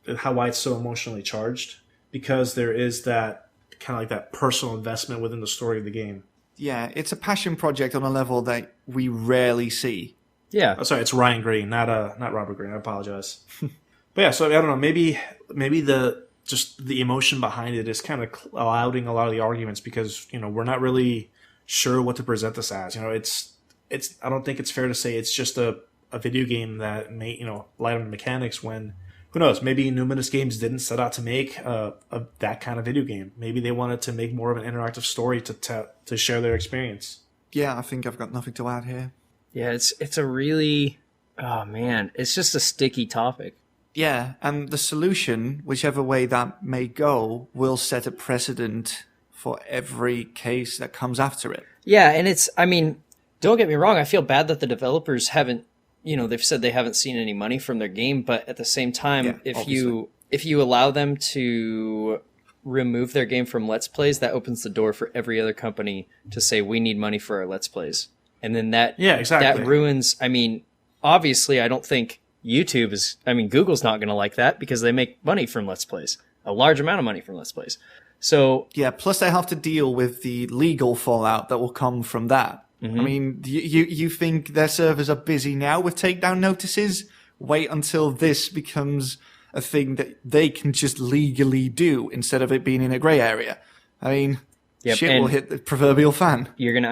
it's so emotionally charged, because there is that kind of like that personal investment within the story of the game. Yeah, it's a passion project on a level that we rarely see. Yeah. Oh, sorry, it's Ryan Greene, not Robert Greene. I apologize. But yeah, so I don't know. Maybe the emotion behind it is kind of clouding a lot of the arguments, because we're not really sure what to present this as. It's I don't think it's fair to say it's just a video game that may light on the mechanics, when who knows, maybe Numinous Games didn't set out to make that kind of video game. Maybe they wanted to make more of an interactive story to share their experience. Yeah, I think I've got nothing to add here. Yeah, it's a really, oh man, it's just a sticky topic. Yeah, and the solution, whichever way that may go, will set a precedent for every case that comes after it. Yeah, and don't get me wrong, I feel bad that the developers haven't, they've said they haven't seen any money from their game, but at the same time, if you allow them to remove their game from Let's Plays, that opens the door for every other company to say, we need money for our Let's Plays. And then that ruins, obviously I don't think Google's not going to like that, because they make money from Let's Plays, a large amount of money from Let's Plays. So yeah, plus they have to deal with the legal fallout that will come from that. Mm-hmm. You think their servers are busy now with takedown notices? Wait until this becomes a thing that they can just legally do instead of it being in a gray area. Yep, shit will hit the proverbial fan. You're gonna,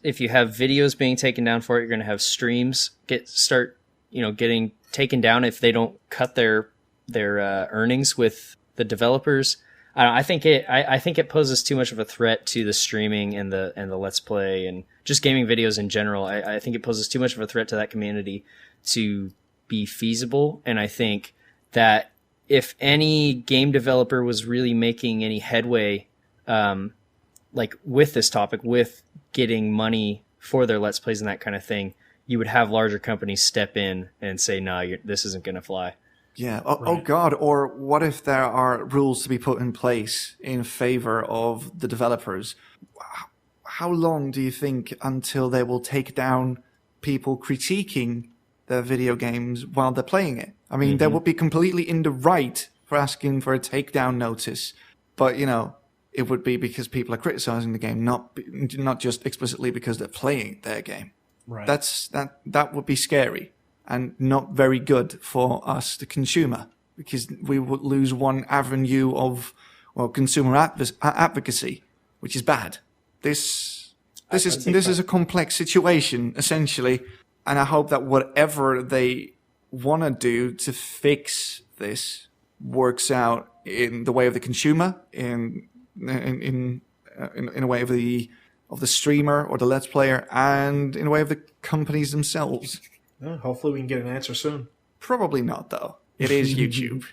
if you have videos being taken down for it, you're gonna have streams getting taken down if they don't cut their earnings with the developers. I think it poses too much of a threat to the streaming and the Let's Play and just gaming videos in general. I think it poses too much of a threat to that community to be feasible, and I think that if any game developer was really making any headway with this topic, with getting money for their Let's Plays and that kind of thing, you would have larger companies step in and say, no, this isn't going to fly. Yeah. Oh, God. Or what if there are rules to be put in place in favor of the developers? how long do you think until they will take down people critiquing their video games while they're playing it? I mean, they would be completely in the right for asking for a takedown notice, but it would be because people are criticizing the game, not just explicitly because they're playing their game. Right. That would be scary and not very good for us, the consumer, because we would lose one avenue of consumer advocacy, which is bad. This is a complex situation essentially, and I hope that whatever they want to do to fix this works out in the way of the consumer, in a way of the streamer or the let's player, and in a way of the companies themselves. Yeah, hopefully we can get an answer soon. Probably not, though. It is YouTube.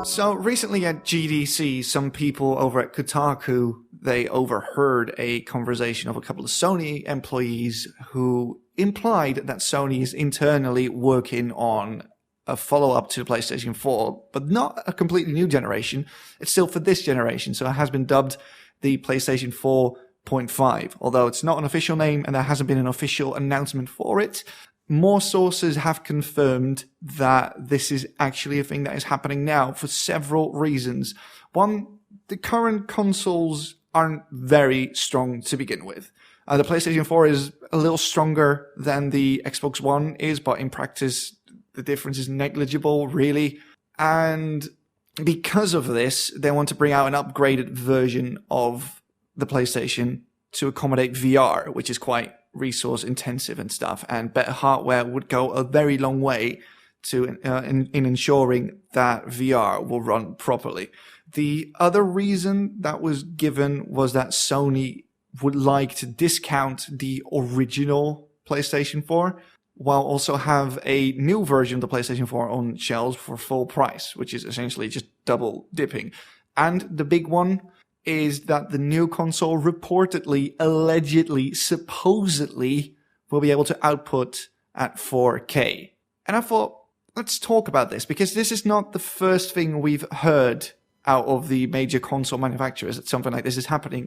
So recently at GDC, some people over at Kotaku, they overheard a conversation of a couple of Sony employees who implied that Sony is internally working on a follow-up to the PlayStation 4, but not a completely new generation. It's still for this generation, so it has been dubbed the PlayStation 4.5, although it's not an official name and there hasn't been an official announcement for it. More sources have confirmed that this is actually a thing that is happening now for several reasons. One, the current consoles aren't very strong to begin with. The PlayStation 4 is a little stronger than the Xbox One is, but in practice, the difference is negligible, really. And because of this, they want to bring out an upgraded version of the PlayStation to accommodate VR, which is quite resource intensive and stuff, and better hardware would go a very long way to in ensuring that VR will run properly. The other reason that was given was that Sony would like to discount the original PlayStation 4 while also have a new version of the PlayStation 4 on shelves for full price, which is essentially just double dipping. And the big one is that the new console reportedly, allegedly, supposedly will be able to output at 4K. And I thought, let's talk about this, because this is not the first thing we've heard out of the major console manufacturers that something like this is happening.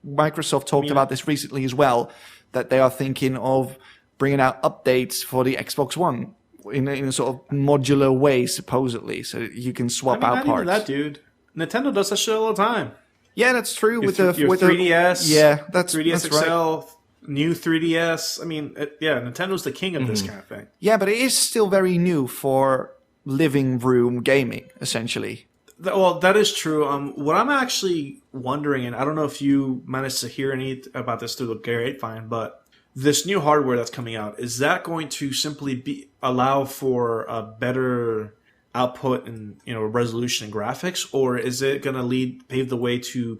Microsoft talked about this recently as well, that they are thinking of bringing out updates for the Xbox One in a sort of modular way, supposedly, so you can swap out parts. Not even that, dude. Nintendo does that shit all the time. Yeah, that's true. With the 3DS, that's 3DS that's XL, right. New 3DS. I mean, Nintendo's the king of this kind of thing. Yeah, but it is still very new for living room gaming, essentially. Well, that is true. What I'm actually wondering, and I don't know if you managed to hear any about this through the grapevine, but this new hardware that's coming out, is that going to simply allow for a better output and resolution and graphics, or is it going to pave the way to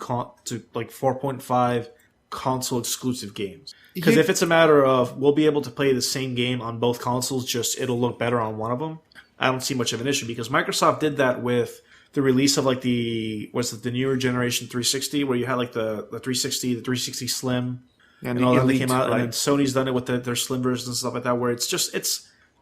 like 4.5 console exclusive games? Because if it's a matter of we'll be able to play the same game on both consoles, just it'll look better on one of them, I don't see much of an issue, because Microsoft did that with the release of like the newer generation 360, where you had like the 360, the 360 Slim, and all that came out, and Sony's done it with their Slim versions and stuff like that, where it's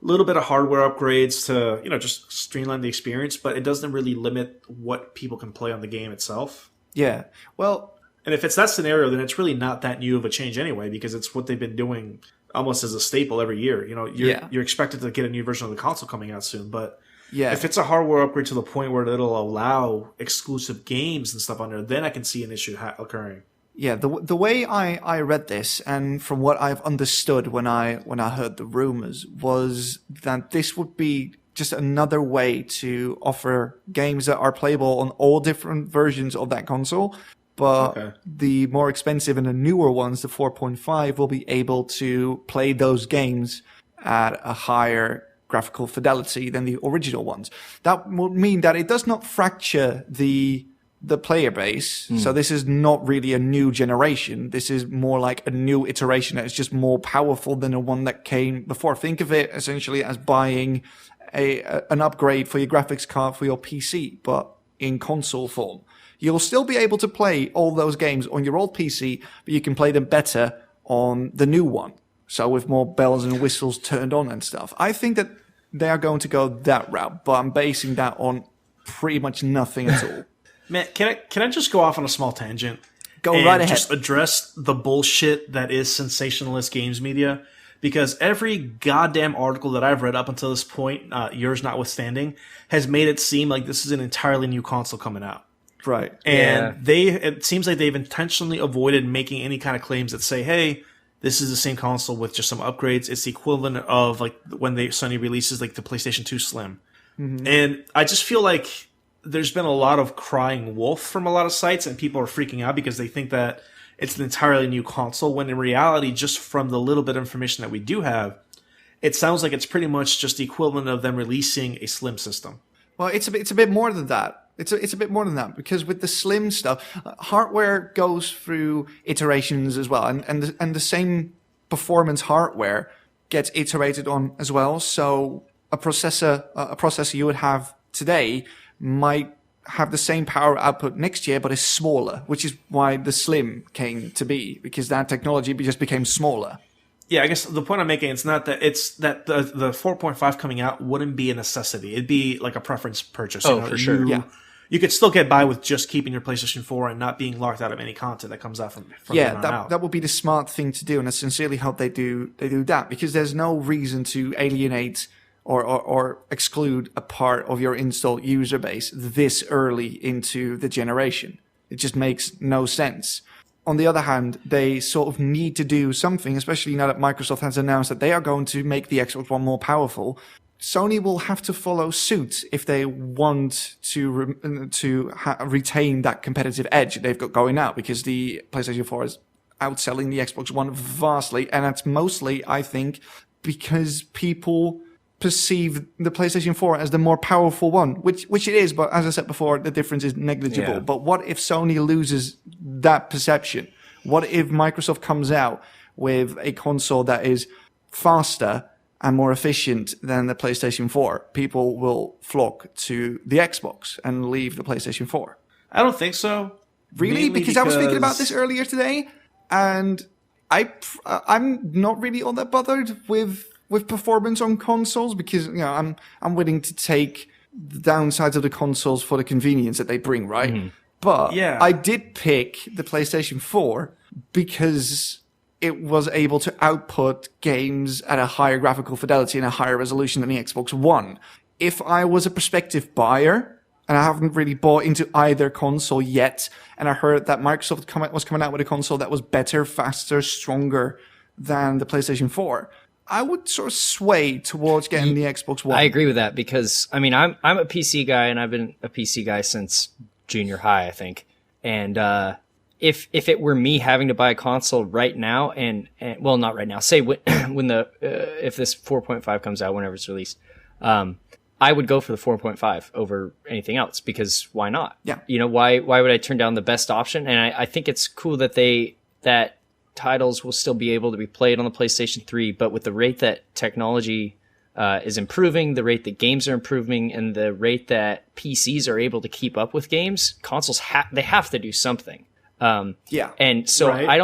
a little bit of hardware upgrades to, just streamline the experience, but it doesn't really limit what people can play on the game itself. Yeah. Well, and if it's that scenario, then it's really not that new of a change anyway, because it's what they've been doing almost as a staple every year. You're expected to get a new version of the console coming out soon, but if it's a hardware upgrade to the point where it'll allow exclusive games and stuff on there, then I can see an issue occurring. Yeah, the way I read this, and from what I've understood when I heard the rumors, was that this would be just another way to offer games that are playable on all different versions of that console. But the more expensive and the newer ones, the 4.5, will be able to play those games at a higher graphical fidelity than the original ones. That would mean that it does not fracture the player base. So this is not really a new generation. This is more like a new iteration that is just more powerful than the one that came before. Think of it essentially as buying an upgrade for your graphics card for your PC, but in console form. You'll still be able to play all those games on your old PC, but you can play them better on the new one. So with more bells and whistles turned on and stuff. I think that they are going to go that route, but I'm basing that on pretty much nothing at all. Man, can I just go off on a small tangent? Go right ahead. Just address the bullshit that is sensationalist games media. Because every goddamn article that I've read up until this point, yours notwithstanding, has made it seem like this is an entirely new console coming out. Right. And it seems like they've intentionally avoided making any kind of claims that say, hey, this is the same console with just some upgrades. It's the equivalent of like when Sony releases like the PlayStation 2 Slim. Mm-hmm. And I just feel like there's been a lot of crying wolf from a lot of sites, and people are freaking out because they think that it's an entirely new console, when in reality, just from the little bit of information that we do have, it sounds like it's pretty much just the equivalent of them releasing a Slim system. Well, it's a bit more than that. It's a bit more than that, because with the Slim stuff, hardware goes through iterations as well, and the same performance hardware gets iterated on as well. So a processor you would have today might have the same power output next year, but is smaller, which is why the Slim came to be, because that technology just became smaller. Yeah, I guess the point I'm making is not that it's that the 4.5 coming out wouldn't be a necessity. It'd be like a preference purchase. Oh, for sure. Yeah. You could still get by with just keeping your PlayStation 4 and not being locked out of any content that comes out from yeah, that would be the smart thing to do, and I sincerely hope they do that, because there's no reason to alienate or exclude a part of your installed user base this early into the generation. It just makes no sense. On the other hand, they sort of need to do something, especially now that Microsoft has announced that they are going to make the Xbox One more powerful. Sony will have to follow suit if they want to retain that competitive edge they've got going now, because the PlayStation 4 is outselling the Xbox One vastly, and that's mostly, I think, because people perceive the PlayStation 4 as the more powerful one, which it is, but as I said before, the difference is negligible. Yeah. But what if Sony loses that perception? What if Microsoft comes out with a console that is faster and more efficient than the PlayStation 4? People will flock to the Xbox and leave the PlayStation 4. I don't think so. Really? Because I was thinking about this earlier today, and I'm not really all that bothered with performance on consoles, because I'm willing to take the downsides of the consoles for the convenience that they bring, right? Mm-hmm. But yeah. I did pick the PlayStation 4 because it was able to output games at a higher graphical fidelity and a higher resolution than the Xbox One. If I was a prospective buyer, and I haven't really bought into either console yet, and I heard that Microsoft was coming out with a console that was better, faster, stronger than the PlayStation 4, I would sort of sway towards getting the Xbox One. I agree with that, because I'm a PC guy, and I've been a PC guy since junior high, I think. And if it were me having to buy a console right now, and well, not right now, say when if this 4.5 comes out, whenever it's released, I would go for the 4.5 over anything else, because why not? Yeah. Why would I turn down the best option? And I think it's cool that titles will still be able to be played on the PlayStation 3, but with the rate that technology is improving, the rate that games are improving, and the rate that PCs are able to keep up with games, consoles they have to do something. Yeah. And so right. I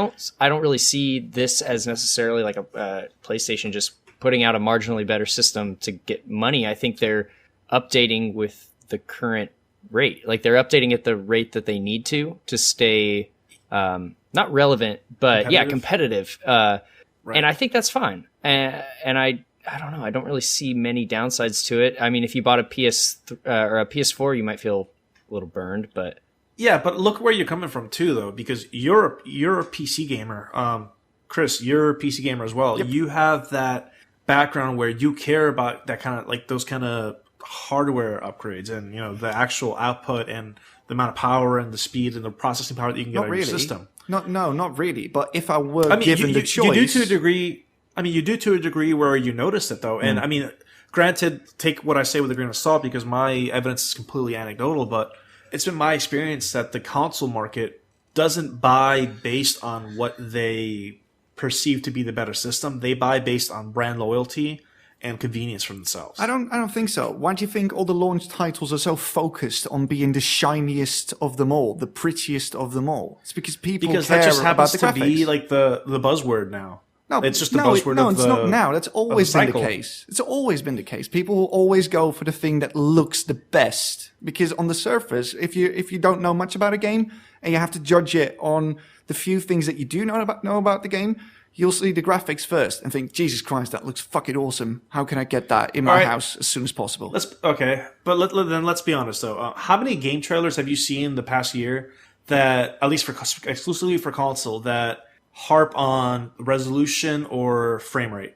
don't really see this as necessarily like a PlayStation just putting out a marginally better system to get money. I think they're updating with the current rate. Like, they're updating at the rate that they need to stay not relevant, but competitive. Right. And I think that's fine. And I don't know. I don't really see many downsides to it. I mean, if you bought a or a PS4, you might feel a little burned, but yeah. But look where you're coming from too, though, because you're a PC gamer. Chris, you're a PC gamer as well. Yep. You have that background where you care about that kind of, like, those kind of hardware upgrades, and the actual output and the amount of power and the speed and the processing power that you can get out of your system. Not really. But if I were given the choice, you do to a degree. You do to a degree where you notice it, though. And granted, take what I say with a grain of salt, because my evidence is completely anecdotal. But it's been my experience that the console market doesn't buy based on what they perceive to be the better system. They buy based on brand loyalty and convenience for themselves. I don't think so. Why do you think all the launch titles are so focused on being the shiniest of them all, the prettiest of them all? It's because people care that just happens about the to graphics. be like the buzzword now. No, it's just the buzzword no, of it's the, not now. That's always been the cycle. case. It's always been the case. People will always go for the thing that looks the best because on the surface, if you don't know much about a game and you have to judge it on the few things that you do know about the game, you'll see the graphics first and think, Jesus Christ, that looks fucking awesome. How can I get that in my house as soon as possible? But then let's be honest though. How many game trailers have you seen the past year that, at least exclusively for console, that harp on resolution or frame rate?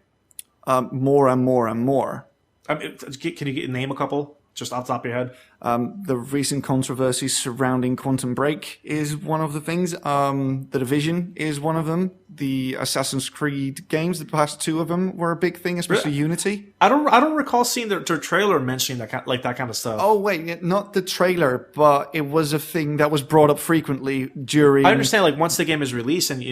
More and more and more. I mean, can you name a couple just off the top of your head? The recent controversies surrounding Quantum Break is one of the things. The Division is one of them. The Assassin's Creed games, the past two of them were a big thing, especially Unity. I don't recall seeing their trailer mentioning that kind of stuff. Oh wait, not the trailer, but it was a thing that was brought up frequently during. I understand, like once the game is released and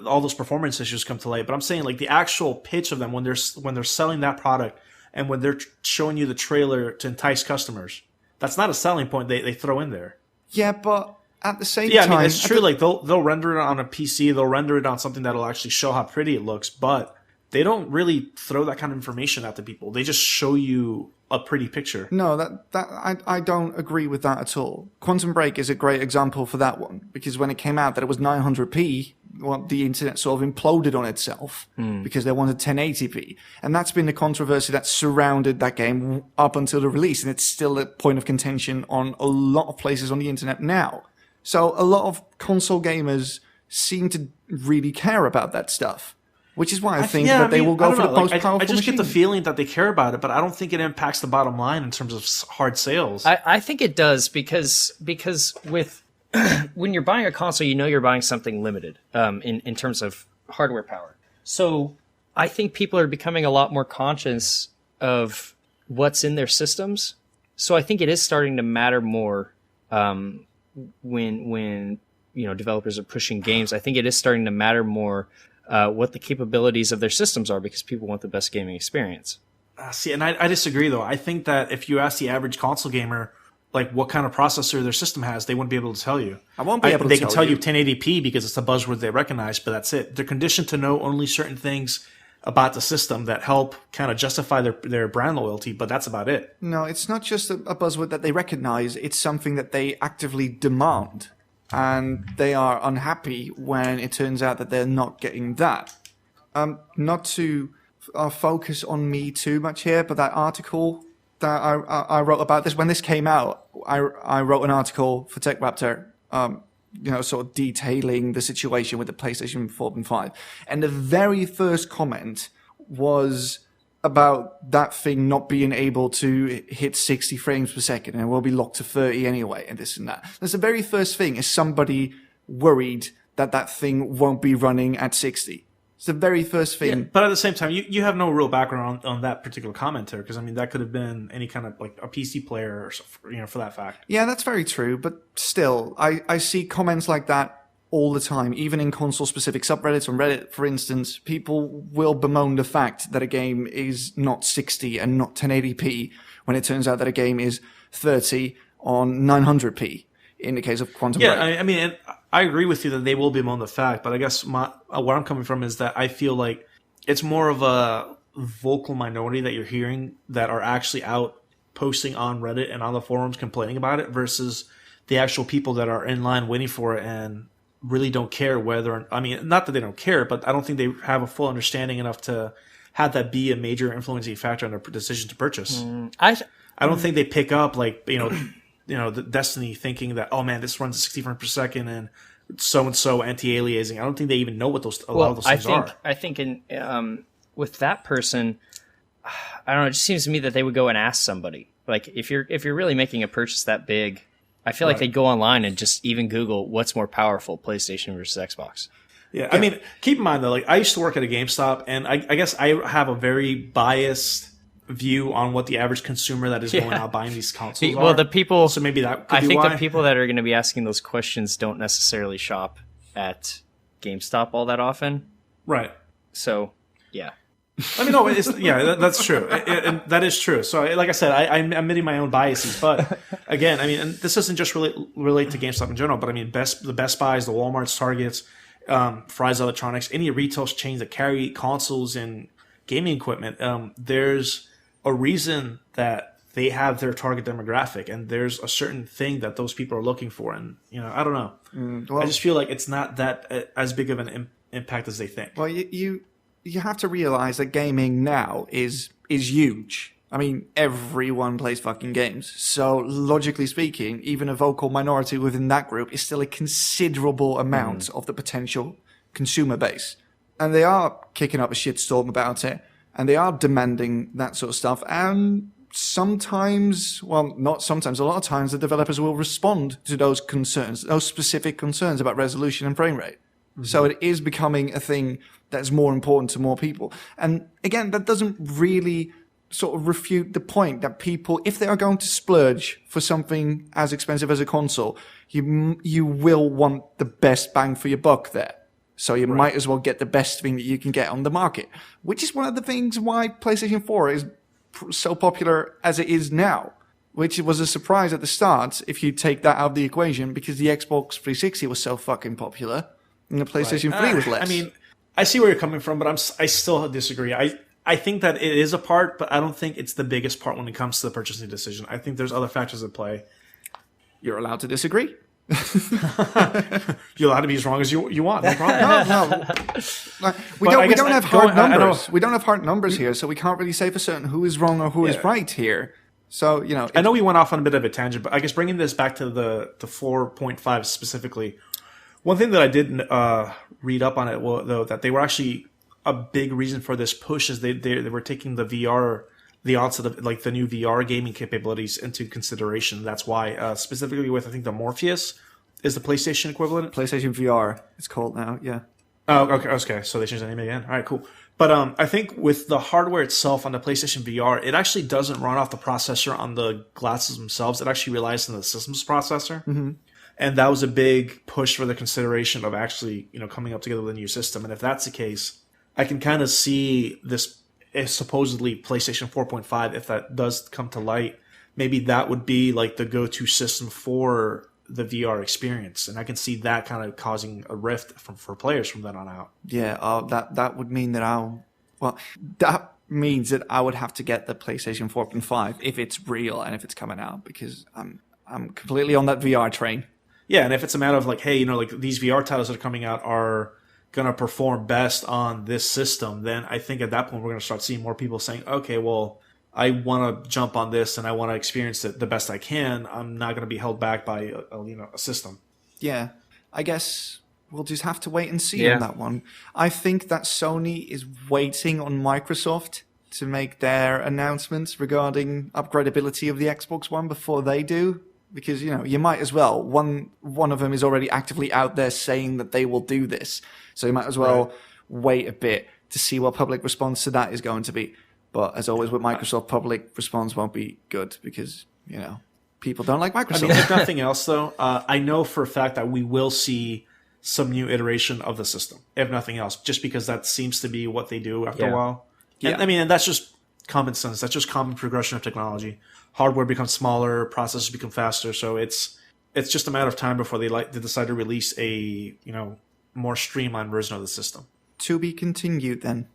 all those performance issues come to light. But I'm saying like the actual pitch of them when they're selling that product and when they're showing you the trailer to entice customers. That's not a selling point they throw in there. Yeah, but at the same time... Yeah, I mean, it's true. Like, they'll render it on a PC. They'll render it on something that'll actually show how pretty it looks. But they don't really throw that kind of information out to people. They just show you a pretty picture. No, I don't agree with that at all. Quantum Break is a great example for that one. Because when it came out that it was 900p, well, the internet sort of imploded on itself because they wanted 1080p. And that's been the controversy that surrounded that game up until the release. And it's still a point of contention on a lot of places on the internet now. So a lot of console gamers seem to really care about that stuff. Which is why I think that they will go for the most powerful I just machine. get the feeling that they care about it, but I don't think it impacts the bottom line in terms of hard sales. I think it does because with when you're buying a console, you're buying something limited in terms of hardware power. So I think people are becoming a lot more conscious of what's in their systems. So I think it is starting to matter more when developers are pushing games. I think it is starting to matter more what the capabilities of their systems are because people want the best gaming experience. See, and I disagree though. I think that if you ask the average console gamer like what kind of processor their system has, they wouldn't be able to tell you. I won't be able to tell you. They can tell you 1080p because it's a buzzword they recognize, but that's it. They're conditioned to know only certain things about the system that help kind of justify their brand loyalty, but that's about it. No, it's not just a buzzword that they recognize. It's something that they actively demand. And they are unhappy when it turns out that they're not getting that. Not to focus on me too much here, but that article that I wrote about this, when this came out, I wrote an article for TechRaptor, sort of detailing the situation with the PlayStation 4 and 5. And the very first comment was about that thing not being able to hit 60 frames per second and it will be locked to 30 anyway and this and that. That's the very first thing is somebody worried that thing won't be running at 60. It's the very first thing. Yeah, but at the same time, you have no real background on that particular commenter because, I mean, that could have been any kind of like a PC player or, for that fact. Yeah, that's very true. But still, I see comments like that all the time, even in console-specific subreddits on Reddit, for instance. People will bemoan the fact that a game is not 60 and not 1080p when it turns out that a game is 30 on 900p in the case of Quantum Break. Yeah, I mean, I agree with you that they will bemoan the fact, but I guess where I'm coming from is that I feel like it's more of a vocal minority that you're hearing that are actually out posting on Reddit and on the forums complaining about it versus the actual people that are in line waiting for it and really don't care whether, I mean, not that they don't care, but I don't think they have a full understanding enough to have that be a major influencing factor on their decision to purchase. I don't think they pick up like, the Destiny thinking that, oh man, this runs 60 frames per second and so anti-aliasing. I don't think they even know what a lot of those things are. I think with that person, I don't know, it just seems to me that they would go and ask somebody. Like if you're really making a purchase that big, I feel like they'd go online and just even Google what's more powerful, PlayStation versus Xbox. Yeah, I mean, keep in mind though, like I used to work at a GameStop, and I guess I have a very biased view on what the average consumer that is going out buying these consoles are. Well, the people, so maybe that could I be think why. the people that are going to be asking those questions don't necessarily shop at GameStop all that often. Right. So, yeah. I mean, no, that's true. That is true. So, like I said, I'm admitting my own biases. But again, I mean, and this doesn't just relate to GameStop in general, but I mean, the Best Buys, the Walmarts, Targets, Fry's Electronics, any retail chains that carry consoles and gaming equipment, there's a reason that they have their target demographic, and there's a certain thing that those people are looking for. And, I don't know. I just feel like it's not that as big of an impact as they think. Well, you have to realize that gaming now is huge. I mean, everyone plays fucking games. So logically speaking, even a vocal minority within that group is still a considerable amount of the potential consumer base. And they are kicking up a shitstorm about it, and they are demanding that sort of stuff. And sometimes, well, not sometimes, a lot of times the developers will respond to those concerns, those specific concerns about resolution and frame rate. Mm-hmm. So it is becoming a thing that's more important to more people. And again, that doesn't really sort of refute the point that people, if they are going to splurge for something as expensive as a console, you will want the best bang for your buck there. So you might as well get the best thing that you can get on the market, which is one of the things why PlayStation 4 is so popular as it is now, which was a surprise at the start if you take that out of the equation, because the Xbox 360 was so fucking popular and the PlayStation 3 was less. I mean, I see where you're coming from, but I still disagree. I think that it is a part, but I don't think it's the biggest part when it comes to the purchasing decision. I think there's other factors at play. You're allowed to disagree. You're allowed to be as wrong as you want. No problem. No. We don't have hard numbers. We don't have hard numbers here, so we can't really say for certain who is wrong or who is right here. So, I know we went off on a bit of a tangent, but I guess bringing this back to the 4.5 specifically, one thing that I did read up on it, though, that they were actually a big reason for this push is they were taking the VR, the onset of like the new VR gaming capabilities into consideration. That's why, specifically with, I think, the Morpheus is the PlayStation equivalent. PlayStation VR, it's called now, yeah. Oh, okay. So they changed the name again. All right, cool. But I think with the hardware itself on the PlayStation VR, it actually doesn't run off the processor on the glasses themselves. It actually relies on the system's processor. Mm-hmm. And that was a big push for the consideration of actually, coming up together with a new system. And if that's the case, I can kind of see this supposedly PlayStation 4.5, if that does come to light, maybe that would be like the go-to system for the VR experience. And I can see that kind of causing a rift for players from then on out. Yeah, that would mean that that means that I would have to get the PlayStation 4.5 if it's real and if it's coming out, because I'm completely on that VR train. Yeah, and if it's a matter of like, hey, like these VR titles that are coming out are going to perform best on this system, then I think at that point we're going to start seeing more people saying, okay, well, I want to jump on this and I want to experience it the best I can. I'm not going to be held back by a system. Yeah, I guess we'll just have to wait and see on that one. I think that Sony is waiting on Microsoft to make their announcements regarding upgradability of the Xbox One before they do. Because, you might as well. One of them is already actively out there saying that they will do this. So you might as well wait a bit to see what public response to that is going to be. But as always with Microsoft, public response won't be good because, people don't like Microsoft. I mean, if nothing else, though, I know for a fact that we will see some new iteration of the system, if nothing else, just because that seems to be what they do after a while. Yeah. And that's just common sense. That's just common progression of technology. Hardware becomes smaller, processors become faster, so it's just a matter of time before they decide to release a more streamlined version of the system. To be continued, then.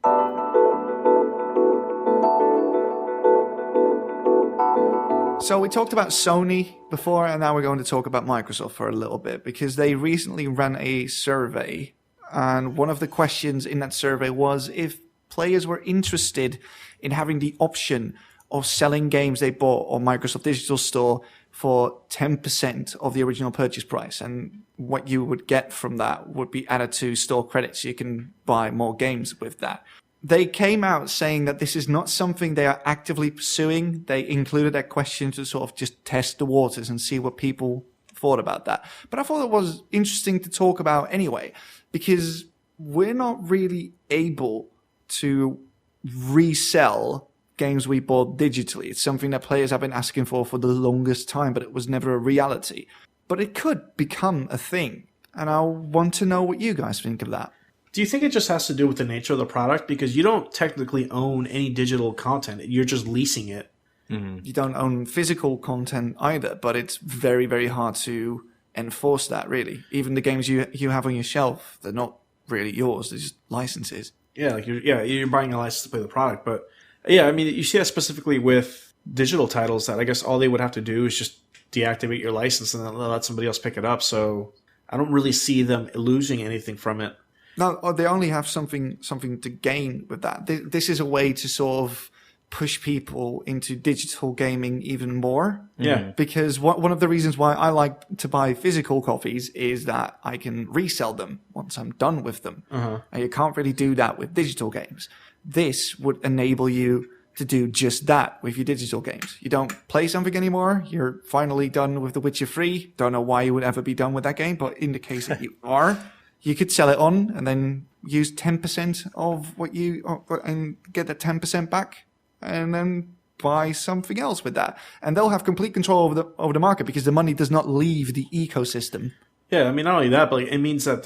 So we talked about Sony before, and now we're going to talk about Microsoft for a little bit, because they recently ran a survey, and one of the questions in that survey was if players were interested in having the option of selling games they bought on Microsoft Digital Store for 10% of the original purchase price. And what you would get from that would be added to store credits. You can buy more games with that. They came out saying that this is not something they are actively pursuing. They included that question to sort of just test the waters and see what people thought about that. But I thought it was interesting to talk about anyway, because we're not really able to resell games we bought digitally. It's something that players have been asking for the longest time, but it was never a reality. But it could become a thing, and I want to know what you guys think of that. Do you think it just has to do with the nature of the product? Because you don't technically own any digital content. You're just leasing it. Mm-hmm. You don't own physical content either, but it's very, very hard to enforce that, really. Even the games you have on your shelf, they're not really yours. They're just licenses. Yeah, like you're buying a license to play the product. But yeah, I mean, you see that specifically with digital titles that I guess all they would have to do is just deactivate your license and then let somebody else pick it up. So I don't really see them losing anything from it. No, they only have something to gain with that. This is a way to sort of push people into digital gaming even more. Yeah. Because one of the reasons why I like to buy physical copies is that I can resell them once I'm done with them. Uh-huh. And you can't really do that with digital games. This would enable you to do just that with your digital games. You don't play something anymore. You're finally done with The Witcher 3. Don't know why you would ever be done with that game, but in the case that you are, you could sell it on and then use 10% of what and get that 10% back and then buy something else with that. And they'll have complete control over the market because the money does not leave the ecosystem. Yeah, I mean, not only that, but it means that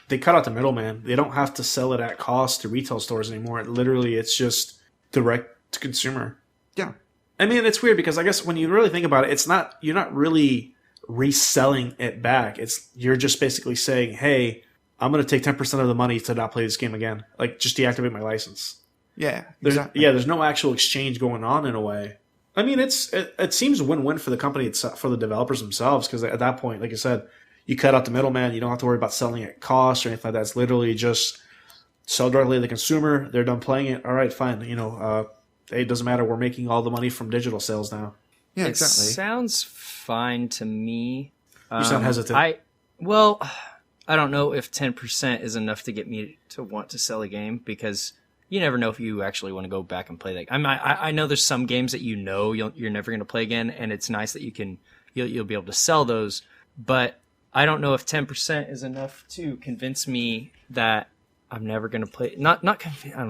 they cut out the middleman. They don't have to sell it at cost to retail stores anymore. It's just direct to consumer. Yeah. I mean, it's weird because I guess when you really think about it, you're not really reselling it back. You're just basically saying, hey, I'm going to take 10% of the money to not play this game again. Like, just deactivate my license. Yeah, exactly. There's no actual exchange going on in a way. I mean, it seems win-win for the company itself, for the developers themselves, because at that point, like I said, you cut out the middleman. You don't have to worry about selling at cost or anything like that. It's literally just sell directly to the consumer. They're done playing it. All right, fine. It doesn't matter. We're making all the money from digital sales now. Yeah, exactly. It sounds fine to me. You sound hesitant. I don't know if 10% is enough to get me to want to sell a game because you never know if you actually want to go back and play that. I know there's some games that you're never going to play again, and it's nice that you'll be able to sell those. But I don't know if 10% is enough to convince me that I'm never going to play. I don't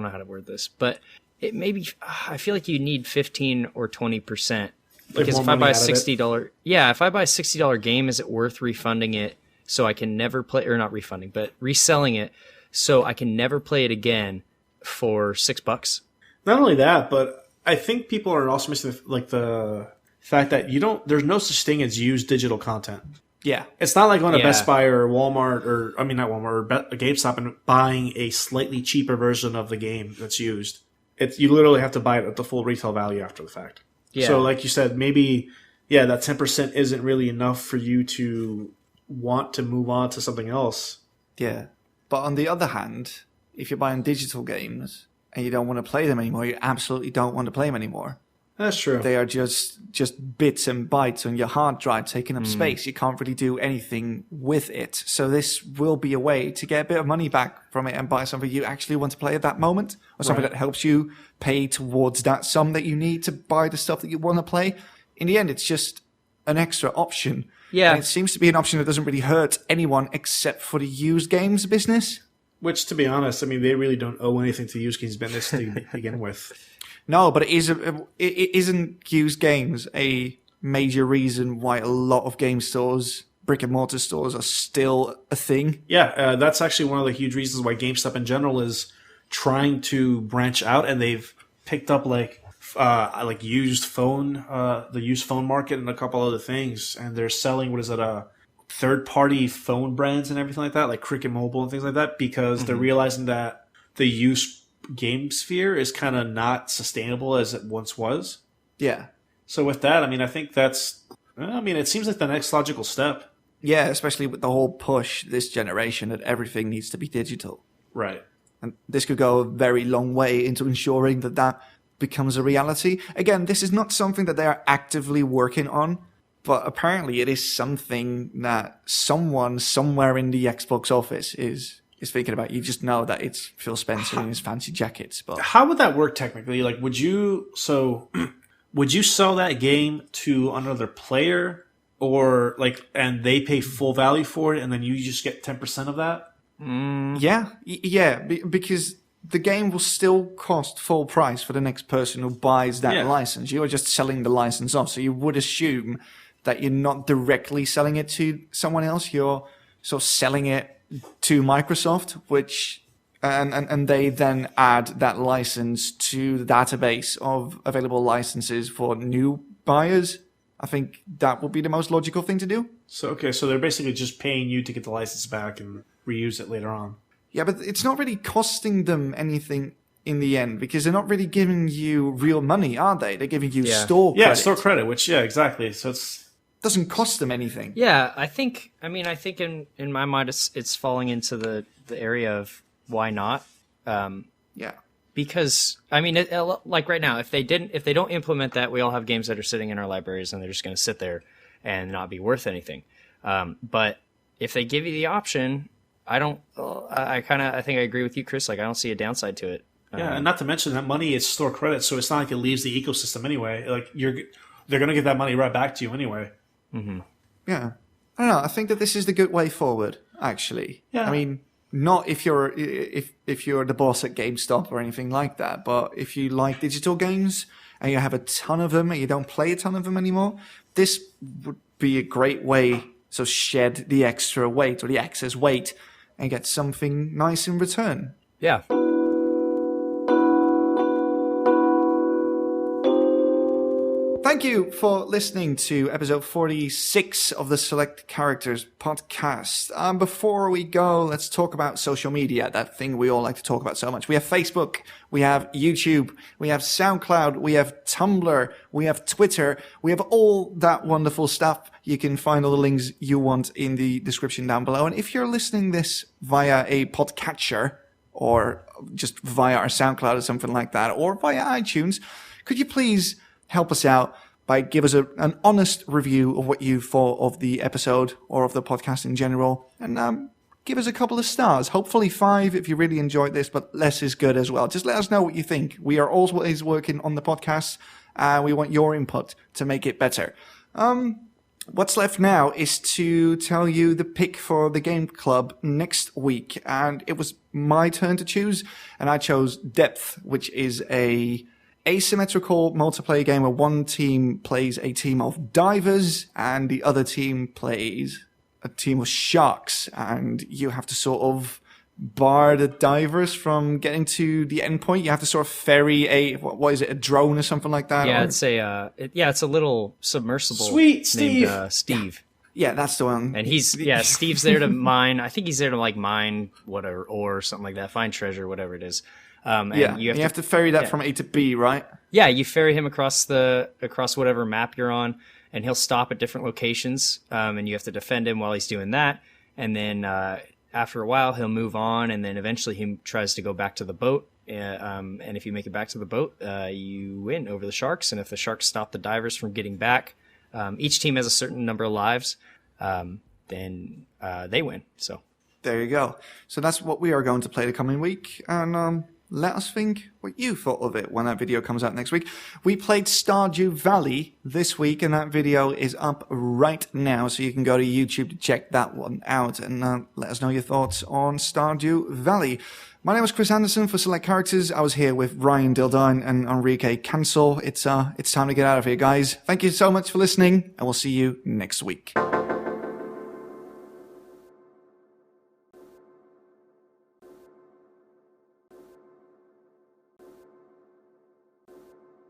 know how to word this, but it maybe I feel like you need 15 or 20%. Because if I buy a $60 game, is it worth refunding it so I can never play, or not refunding, but reselling it so I can never play it again for $6? Not only that, but I think people are also missing the fact that there's no such thing as used digital content. Yeah. It's not like going to Best Buy or Walmart not Walmart, or GameStop and buying a slightly cheaper version of the game that's used. You literally have to buy it at the full retail value after the fact. Yeah. So like you said, maybe, that 10% isn't really enough for you to want to move on to something else. Yeah. But on the other hand, if you're buying digital games and you don't want to play them anymore, you absolutely don't want to play them anymore. That's true. They are just bits and bytes on your hard drive taking up space. You can't really do anything with it. So this will be a way to get a bit of money back from it and buy something you actually want to play at that moment, or something that helps you pay towards that sum that you need to buy the stuff that you want to play. In the end, it's just an extra option. Yeah. And it seems to be an option that doesn't really hurt anyone except for the used games business. Which, to be honest, I mean, they really don't owe anything to used games business to begin with. No, but it isn't used games a major reason why a lot of game stores, brick and mortar stores, are still a thing? Yeah, that's actually one of the huge reasons why GameStop in general is trying to branch out, and they've picked up the used phone market and a couple other things, and they're selling third-party phone brands and everything like that, like Cricket Mobile and things like that, because they're realizing that the used game sphere is kind of not sustainable as it once was. Yeah. So with that, I mean, I think it seems like the next logical step. Yeah, especially with the whole push this generation that everything needs to be digital. Right. And this could go a very long way into ensuring that becomes a reality. Again, this is not something that they are actively working on, but apparently it is something that someone somewhere in the Xbox office is thinking about. You just know that it's Phil Spencer in his fancy jackets. But how would that work technically? Like, would you sell that game to another player, or and they pay full value for it, and then you just get 10% of that? Yeah, because the game will still cost full price for the next person who buys that license. You are just selling the license off, so you would assume that you're not directly selling it to someone else. You're sort of selling it to Microsoft, which and they then add that license to the database of available licenses for new buyers. I think that would be the most logical thing to do. So they're basically just paying you to get the license back and reuse it later on. Yeah, but it's not really costing them anything in the end, because they're not really giving you real money, are they? They're giving you store credit. Yeah, store credit, which, exactly. So it's... doesn't cost them anything. Yeah, I think in my mind it's falling into the area of why not? Yeah. Because like right now, if they don't implement that, we all have games that are sitting in our libraries and they're just going to sit there and not be worth anything. But if they give you the option, I think I agree with you, Chris. Like, I don't see a downside to it. Yeah, and not to mention that money is store credit, so it's not like it leaves the ecosystem anyway. Like, they're going to give that money right back to you anyway. Mm-hmm. Yeah, I don't know. I think that this is the good way forward. Actually, yeah. I mean, not if you're the boss at GameStop or anything like that, but if you like digital games and you have a ton of them and you don't play a ton of them anymore, this would be a great way to shed the extra weight or the excess weight and get something nice in return. Yeah. Thank you for listening to episode 46 of the Select Characters podcast. Before we go, let's talk about social media, that thing we all like to talk about so much. We have Facebook, we have YouTube, we have SoundCloud, we have Tumblr, we have Twitter, we have all that wonderful stuff. You can find all the links you want in the description down below. And if you're listening this via a podcatcher or just via our SoundCloud or something like that, or via iTunes, could you please help us out by give us an honest review of what you thought of the episode or of the podcast in general, and give us a couple of stars, hopefully 5 if you really enjoyed this, but less is good as well. Just let us know what you think. We are always working on the podcast, and we want your input to make it better. What's left now is to tell you the pick for the game club next week, and it was my turn to choose, and I chose Depth, which is a asymmetrical multiplayer game where one team plays a team of divers and the other team plays a team of sharks, and you have to sort of bar the divers from getting to the end point. You have to sort of ferry a a drone or something like that. Yeah, it's a little submersible. Sweet Steve. Named, Steve. Yeah, that's the one. And Steve's there to mine. I think he's there to mine whatever or something like that, find treasure, whatever it is. And you have to ferry that from A to B, right? Yeah, you ferry him across whatever map you're on, and he'll stop at different locations, and you have to defend him while he's doing that. And then after a while, he'll move on, and then eventually he tries to go back to the boat. And if you make it back to the boat, you win over the sharks. And if the sharks stop the divers from getting back, each team has a certain number of lives, then they win. So there you go. So that's what we are going to play the coming week, and let us think what you thought of it when that video comes out next week. We played Stardew Valley this week, and that video is up right now, so you can go to YouTube to check that one out, and let us know your thoughts on Stardew Valley. My name is Chris Anderson for Select Characters. I was here with Ryan Dildine and Enrique Cancel. It's time to get out of here, guys. Thank you so much for listening, and we'll see you next week.